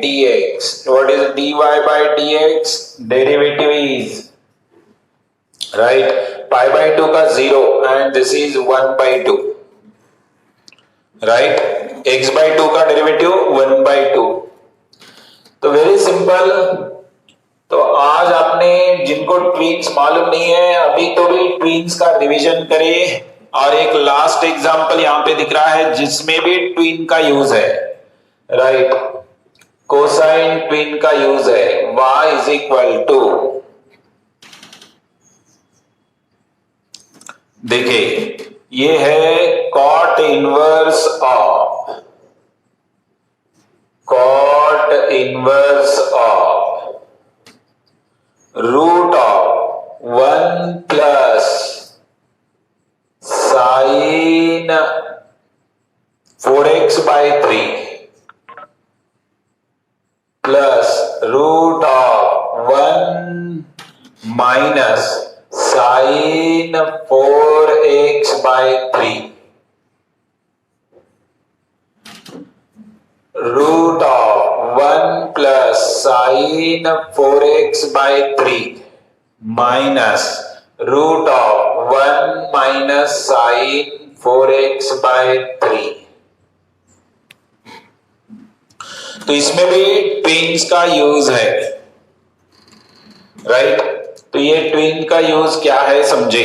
dx, what is dy by dx? Derivative is, right, pi by 2 का 0 and this is 1 by 2, right? x by 2 का derivative 1 by 2। तो very simple. तो आज आपने जिनको twins मालूम नहीं है अभी तो भी ट्विन्स का डिवीजन करें, और एक लास्ट एग्जांपल यहां पे दिख रहा है जिसमें भी ट्विन का यूज है, राइट? कोसाइन ट्विन का यूज है। y इज इक्वल टू, देखिए ये है cot inverse of, cot inverse of root of 1 plus sine 4x by 3 plus root of 1 minus sine 4x by 3 root of 1 plus sine 4x by 3 minus root of 1 minus sine 4x by 3। तो इसमें भी twins का use है, right? तो ये twin का use क्या है समझे।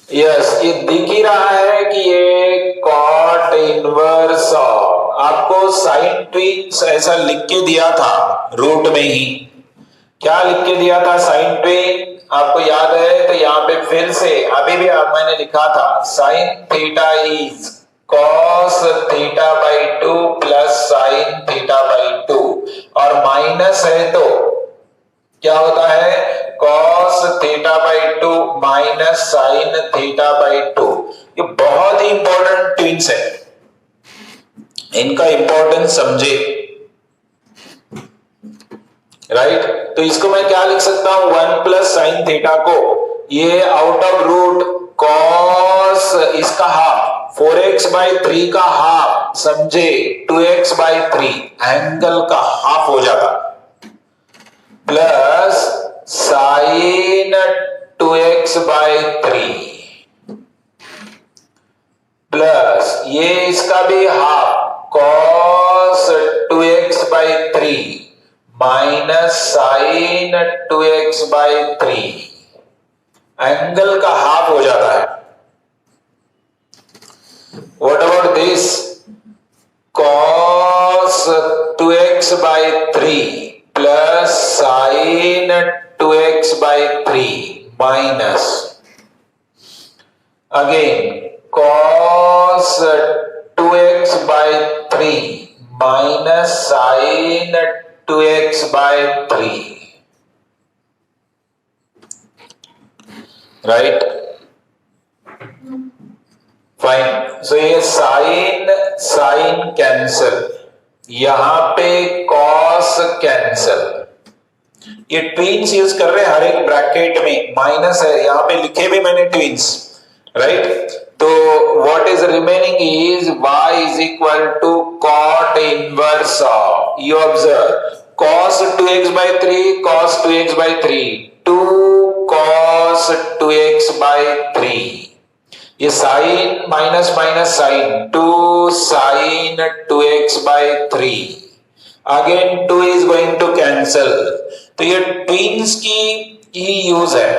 यस, ये दिख ही रहा है कि ये कॉट इनवर्स ऑफ, आपको साइन ट्विन्स ऐसा लिख के दिया था रूट में ही। क्या लिख के दिया था साइन ट्विन, आपको याद है? तो यहाँ पे फिर से अभी भी मैंने लिखा था sine theta is cos theta by 2 plus sine theta by 2, और माइनस है तो क्या होता है, cos theta by 2 minus sine theta by 2। ये बहुत ही इंपॉर्टेंट ट्विन्स है, इनका इंपॉर्टेंस समझे, राइट? तो इसको मैं क्या लिख सकता हूं, 1 प्लस साइन थीटा को ये आउट ऑफ रूट कॉस इसका हाफ 4x by 3 का हाफ समझे 2x by 3 एंगल का हाफ हो जाता, plus sign 2x by 3 plus ये इसका भी half cos 2x/3 minus sine 2x/3, angle का हाफ हो जाता है। What about this cos 2x/3 plus sine 2x/3 minus again cos 2x/3 minus sine 2x/3, right, fine. So ये sine cancel, यहां पे कॉस कैंसल, ये ट्विंस यूज कर रहे हैं हर एक ब्रैकेट में, माइनस है यहां पे लिखे भी मैंने ट्विंस, राइट। तो what is remaining is y is equal to cot inverse of, you observe cos 2x/3 cos 2x/3 2 cos 2x/3, ये sine minus minus sine 2 sine 2x/3, again 2 is going to cancel. तो ये twins की ही use है,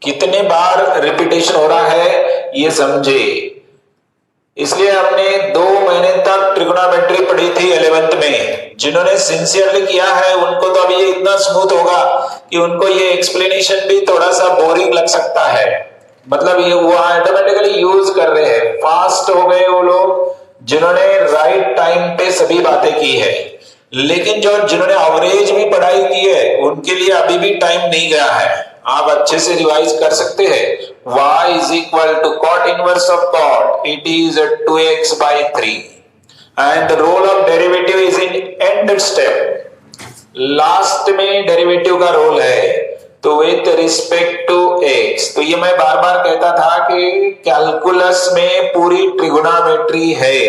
कितने बार repetition हो रहा है ये समझे। इसलिए हमने 2 महीने तक ट्रिगोनोमेट्री पढ़ी थी 11th में, जिन्होंने सिंसियरली किया है उनको तो अभी ये इतना स्मूथ होगा कि उनको ये एक्सप्लेनेशन भी थोड़ा सा बोरिंग लग सकता है, मतलब ये वो ऑटोमेटिकली यूज कर रहे हैं, फास्ट हो गए वो लोग जिन्होंने राइट टाइम पे सभी बातें की है। लेकिन जिन्होंने एवरेज भी पढ़ाई की है उनके लिए अभी भी टाइम नहीं गया है, आप अच्छे से रिवाइज कर सकते हैं। y is equal to cot inverse of cot, it is 2x/3 and the role of derivative is in end step, last में डेरिवेटिव का रोल है, तो विथ रिस्पेक्ट टू x। तो ये मैं बार बार कहता था कि कैलकुलस में पूरी ट्रिगोनोमेट्री है,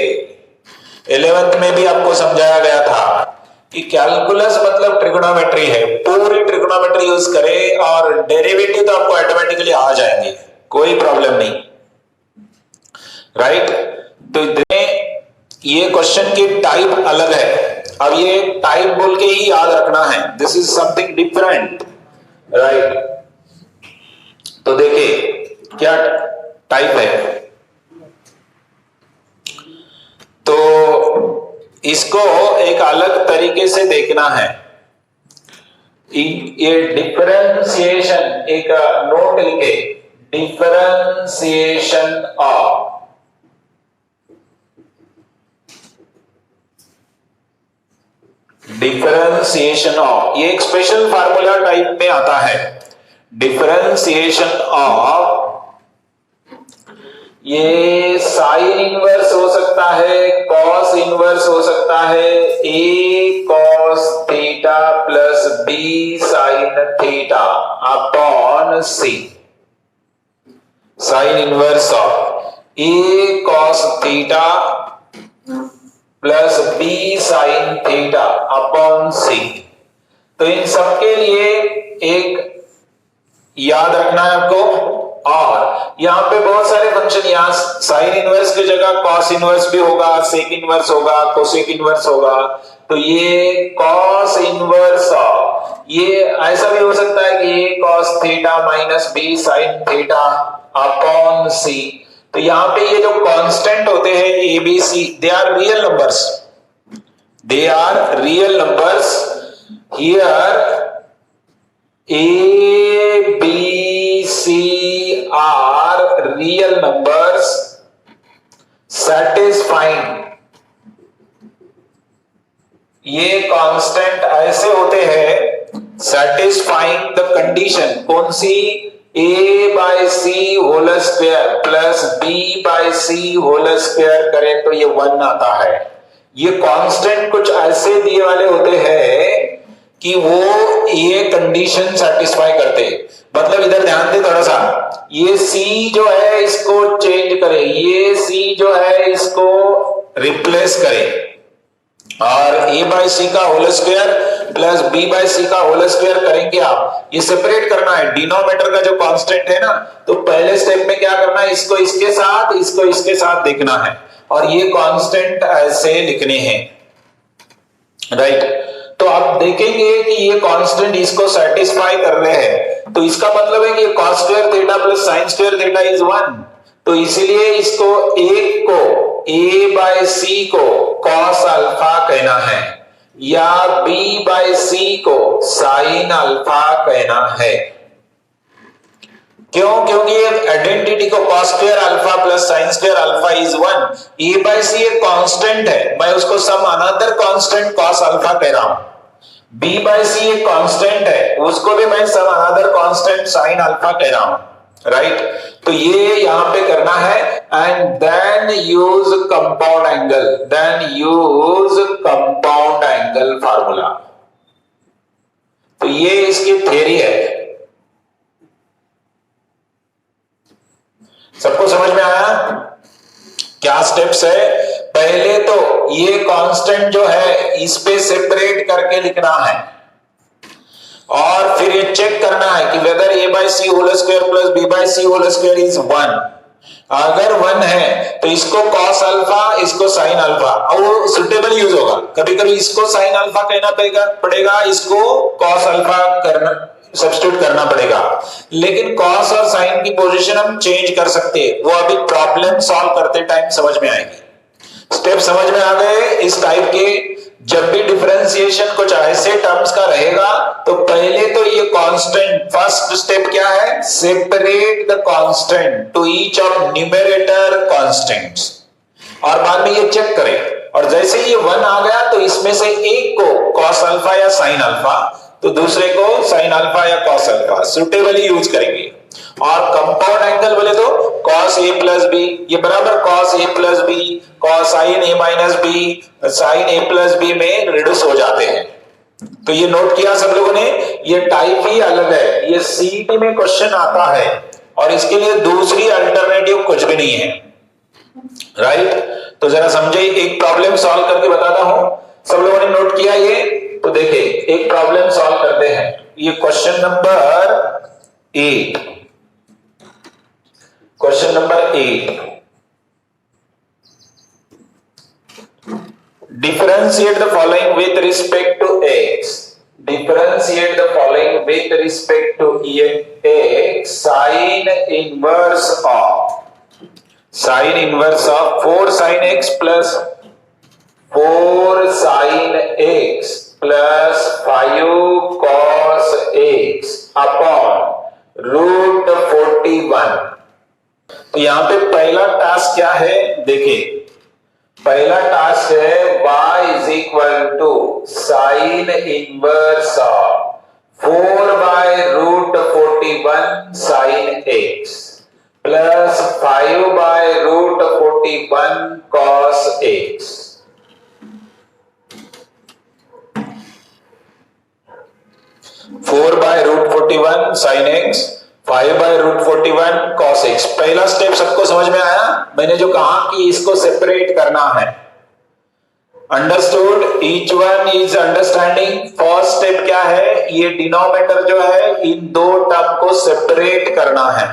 11th में भी आपको समझाया गया था कि कैलकुलस मतलब ट्रिगोनोमेट्री है, पूरी ट्रिगोनोमेट्री यूज करें और डेरिवेटिव तो आपको ऑटोमेटिकली आ जाएंगे, कोई प्रॉब्लम नहीं, राइट। तो ये क्वेश्चन की टाइप अलग है, अब ये टाइप बोल के ही याद रखना है, this is something different, right. तो देखिए क्या टाइप है, तो इसको एक अलग तरीके से देखना है। ये डिफरेंशिएशन, एक नोट लिखे, डिफरेंशिएशन ऑफ ये एक स्पेशल फार्मूला टाइप में आता है। डिफरेंशिएशन ऑफ, ये साइन इनवर्स हो सकता है, कॉस इनवर्स हो सकता है, a cos theta plus b sign theta upon c, sign inverse of a cos theta plus b sign theta upon c। तो इन सब के लिए एक याद रखना है आपको, और यहां पे बहुत सारे फंक्शन, यहां साइन इनवर्स की जगह कॉस इनवर्स भी होगा, सेक इनवर्स होगा, कोसेक इनवर्स होगा। तो ये कॉस इनवर्स ऑफ, ये ऐसा भी हो सकता है कि ये cos theta minus B sine theta upon C. तो यहां पे ये जो कांस्टेंट होते हैं A B C, they are real numbers, they are real numbers. Here A, B, C are real numbers satisfying, ये कांस्टेंट ऐसे होते हैं satisfying the condition, कौन सी, a/c whole square plus b/c whole square करें तो ये 1 आता है। ये कांस्टेंट कुछ ऐसे दिए वाले होते हैं कि वो ये कंडीशन सेटिस्फाई करते, मतलब इधर ध्यान दे थोड़ा सा, ये C जो है इसको चेंज करें, ये C जो है इसको रिप्लेस करें, और a बाई सी का whole square plus b by C का होल स्क्वायर करेंगे आप। ये सेपरेट करना है डिनोमिनेटर का जो कांस्टेंट है ना, तो पहले स्टेप में क्या करना है, इसको इसके साथ देखना है और ये कांस्टेंट ऐसे लिखने हैं, राइट। तो आप देखेंगे कि ये कांस्टेंट इसको सेटिस्फाई कर रहे हैं, तो इसका मतलब है कि cos square theta plus sin square theta is 1। तो इसीलिए इसको एक को a बाय सी को cos अल्फा कहना है या b बाय सी को sin अल्फा कहना है। क्यों? क्योंकि ये आइडेंटिटी को cos square alpha plus sin square alpha is 1, a by C एक कांस्टेंट है, मैं उसको some another constant cos alpha कह रहा हूं। b बाय सी एक कांस्टेंट है, उसको भी मैं some another constant sin alpha कह रहा हूं, राइट। तो ये यहां पे करना है and then use compound angle formula. तो ये इसकी थ्योरी है। सबको समझ में आया? क्या स्टेप्स है? पहले तो ये कांस्टेंट जो है इस पे सेपरेट करके लिखना है और फिर ये चेक करना है कि whether a by C whole square plus b by C whole square is 1। अगर 1 है तो इसको cos अल्फा, इसको sin अल्फा, और वो सुटेबल यूज होगा। कभी कभी इसको sin अल्फा कहना पड़ेगा, इसको cos अल्फा करना सब्स्टिट्यूट करना पड़ेगा, लेकिन cos और sin की पोजीशन हम चेंज कर सकते हैं, वो अभी प्रॉब्लम सॉल्व करते टाइम समझ में आएगी। स्टेप समझ में आ गए इस टाइप के? जब भी डिफरेंशिएशन कुछ ऐसे टर्म्स का रहेगा तो पहले तो ये कांस्टेंट, फर्स्ट स्टेप क्या है, separate the constant to each of numerator constants, और बाद में ये चेक करें। और जैसे ये 1 आ गया तो इसमें से एक को cos अल्फा या sin अल्फा, तो दूसरे को sin अल्फा या cos अल्फा सुटेबली यूज करेंगे। और कंपाउंड एंगल बोले तो cos a प्लस बी, ये बराबर cos a plus B, cos sin a minus B, sin a plus B में रिड्यूस हो जाते हैं। तो ये नोट किया सब लोगों ने? ये टाइप ही अलग है, ये सीईटी में क्वेश्चन आता है और इसके लिए दूसरी अल्टरनेटिव कुछ भी नहीं है, राइट। तो जरा समझे, एक प्रॉब्लम सॉल्व करके बताता हूं। सब लोगों ने नोट किया ये? तो देखिए एक प्रॉब्लम सॉल्व करते हैं। ये question number 8, question number 8, differentiate the following with respect to x. Differentiate the following with respect to x. Sin inverse of 4 sin x plus 4 sin x plus 5 cos x upon root 41। तो यहां पे पहला task क्या है? देखिए पहला task है y is equal to sine inverse of 4 by root 41 sine x plus 5 by root 41 cos x। 4 by root 41 sine x, 5 by root 41 cos x। पहला स्टेप सबको समझ में आया? मैंने जो कहा कि इसको सेपरेट करना है, understood? Each one is understanding. First step क्या है? ये डिनोमिनेटर जो है इन दो टर्म को सेपरेट करना है।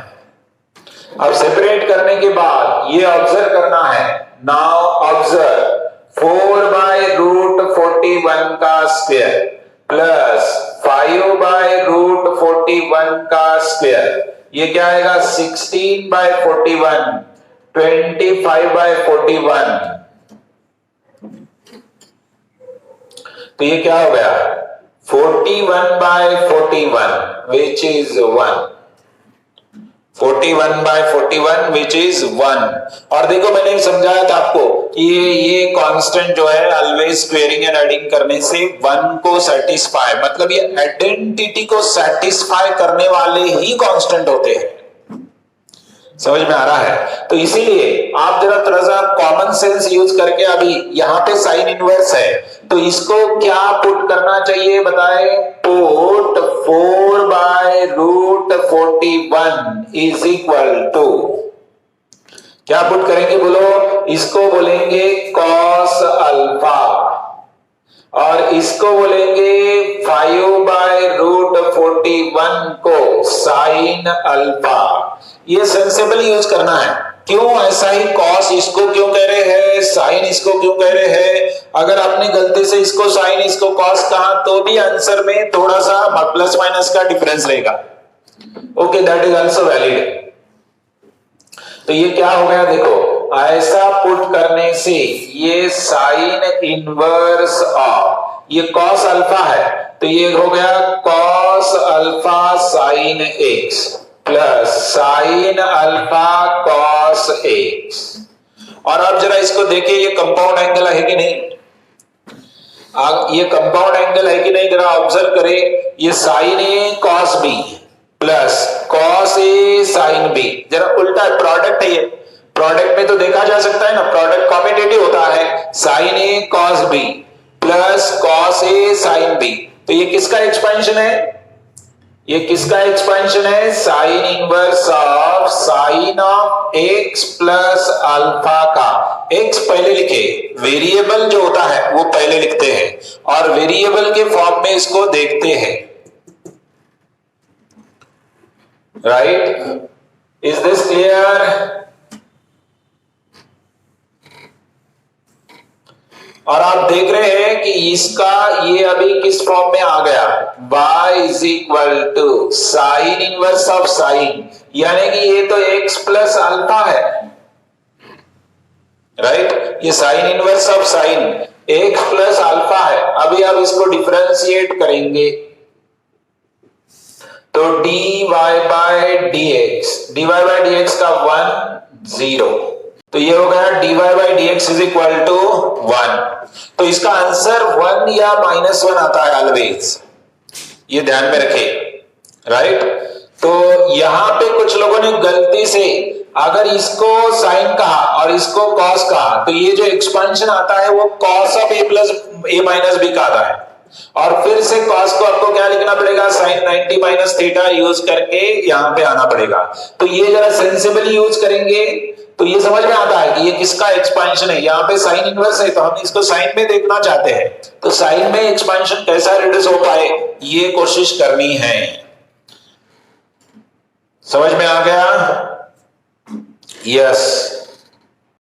अब सेपरेट करने के बाद ये ऑब्जर्व करना है। नाउ ऑब्जर्व 4 बाय रूट 41 का स्क्वायर प्लस 5 बाय रूट 41 का स्क्वायर, ये क्या आएगा? 16 बाय 41, 25 बाय 41। तो ये क्या हो गया? 41 by 41 which is 1। 41 by 41 which is 1। और देखो मैंने समझाया था आपको कि ये कांस्टेंट जो है ऑलवेज स्क्वेयरिंग एंड एडिंग करने से 1 को सेटिस्फाई, मतलब ये आइडेंटिटी को सेटिस्फाई करने वाले ही कांस्टेंट होते हैं। समझ में आ रहा है? तो इसीलिए आप जरा थोड़ा सा कॉमन सेंस यूज करके, अभी यहाँ पे साइन इनवर्स है तो इसको क्या पुट करना चाहिए बताए? Put 4 by root 41 is equal to, क्या पुट करेंगे बोलो? इसको बोलेंगे cos अल्फा। और इसको बोलेंगे 5/√41 को साइन अल्फा। ये सेंसिबल यूज करना है। क्यों ऐसा ही, कॉस इसको क्यों कह रहे हैं, साइन इसको क्यों कह रहे हैं। अगर आपने गलती से इसको साइन इसको कॉस कहा तो भी आंसर में थोड़ा सा प्लस माइनस का डिफरेंस रहेगा। Okay, that is also valid. तो ये क्या हो गया, देखो ऐसा पुट करने से ये साइन इनवर्स ऑफ, ये कॉस अल्फा है तो ये हो गया cos alpha sign x plus sine alpha cos x. और अब जरा इसको देखिए, ये कंपाउंड एंगल है कि नहीं, ये कंपाउंड एंगल है कि नहीं, जरा ऑब्जर्व करें। ये sign A cos B plus cos A sine B, जरा उल्टा प्रोडक्ट है ये। प्रोडक्ट में तो देखा जा सकता है ना, प्रोडक्ट कॉम्पिटेटिव होता है। Sign A cos B plus cos A sine B, तो ये किसका एक्सपेंशन है, ये किसका एक्सपेंशन है, sign inverse of sign of x plus alpha का। एक्स पहले लिखे, वेरिएबल जो होता है वो पहले लिखते हैं और वेरिएबल के फॉर्म में इसको देखते हैं। Right, is this clear. और आप देख रहे हैं कि इसका ये अभी किस फॉर्म में आ गया, y is equal to sine inverse of sine, यानी कि ये तो x प्लस अल्फा है। राइट, ये sine inverse of sine x प्लस अल्फा है। अभी आप इसको डिफरेंशिएट करेंगे तो dy बाय dx का 1 0, तो ये हो गया dy by dx is equal to 1। तो इसका आंसर 1 या -1 आता है ऑलवेज, ये ध्यान में रखें। राइट, तो यहां पे कुछ लोगों ने गलती से अगर इसको साइन कहा और इसको कॉस कहा तो ये जो एक्सपेंशन आता है वो cos of a plus a minus b का आता है। और फिर से कॉस को आपको क्या लिखना पड़ेगा, साइन 90 माइनस थीटा यूज करके यहां पे आना पड़ेगा। तो ये जरा सेंसिबली यूज करेंगे तो ये समझ में आता है कि ये किसका एक्सपेंशन है। यहाँ पे साइन इनवर्स है तो हम इसको साइन में देखना चाहते हैं, तो साइन में एक्सपेंशन कैसा रिड्यूस हो पाए ये कोशिश करनी है। समझ में आ गया, यस।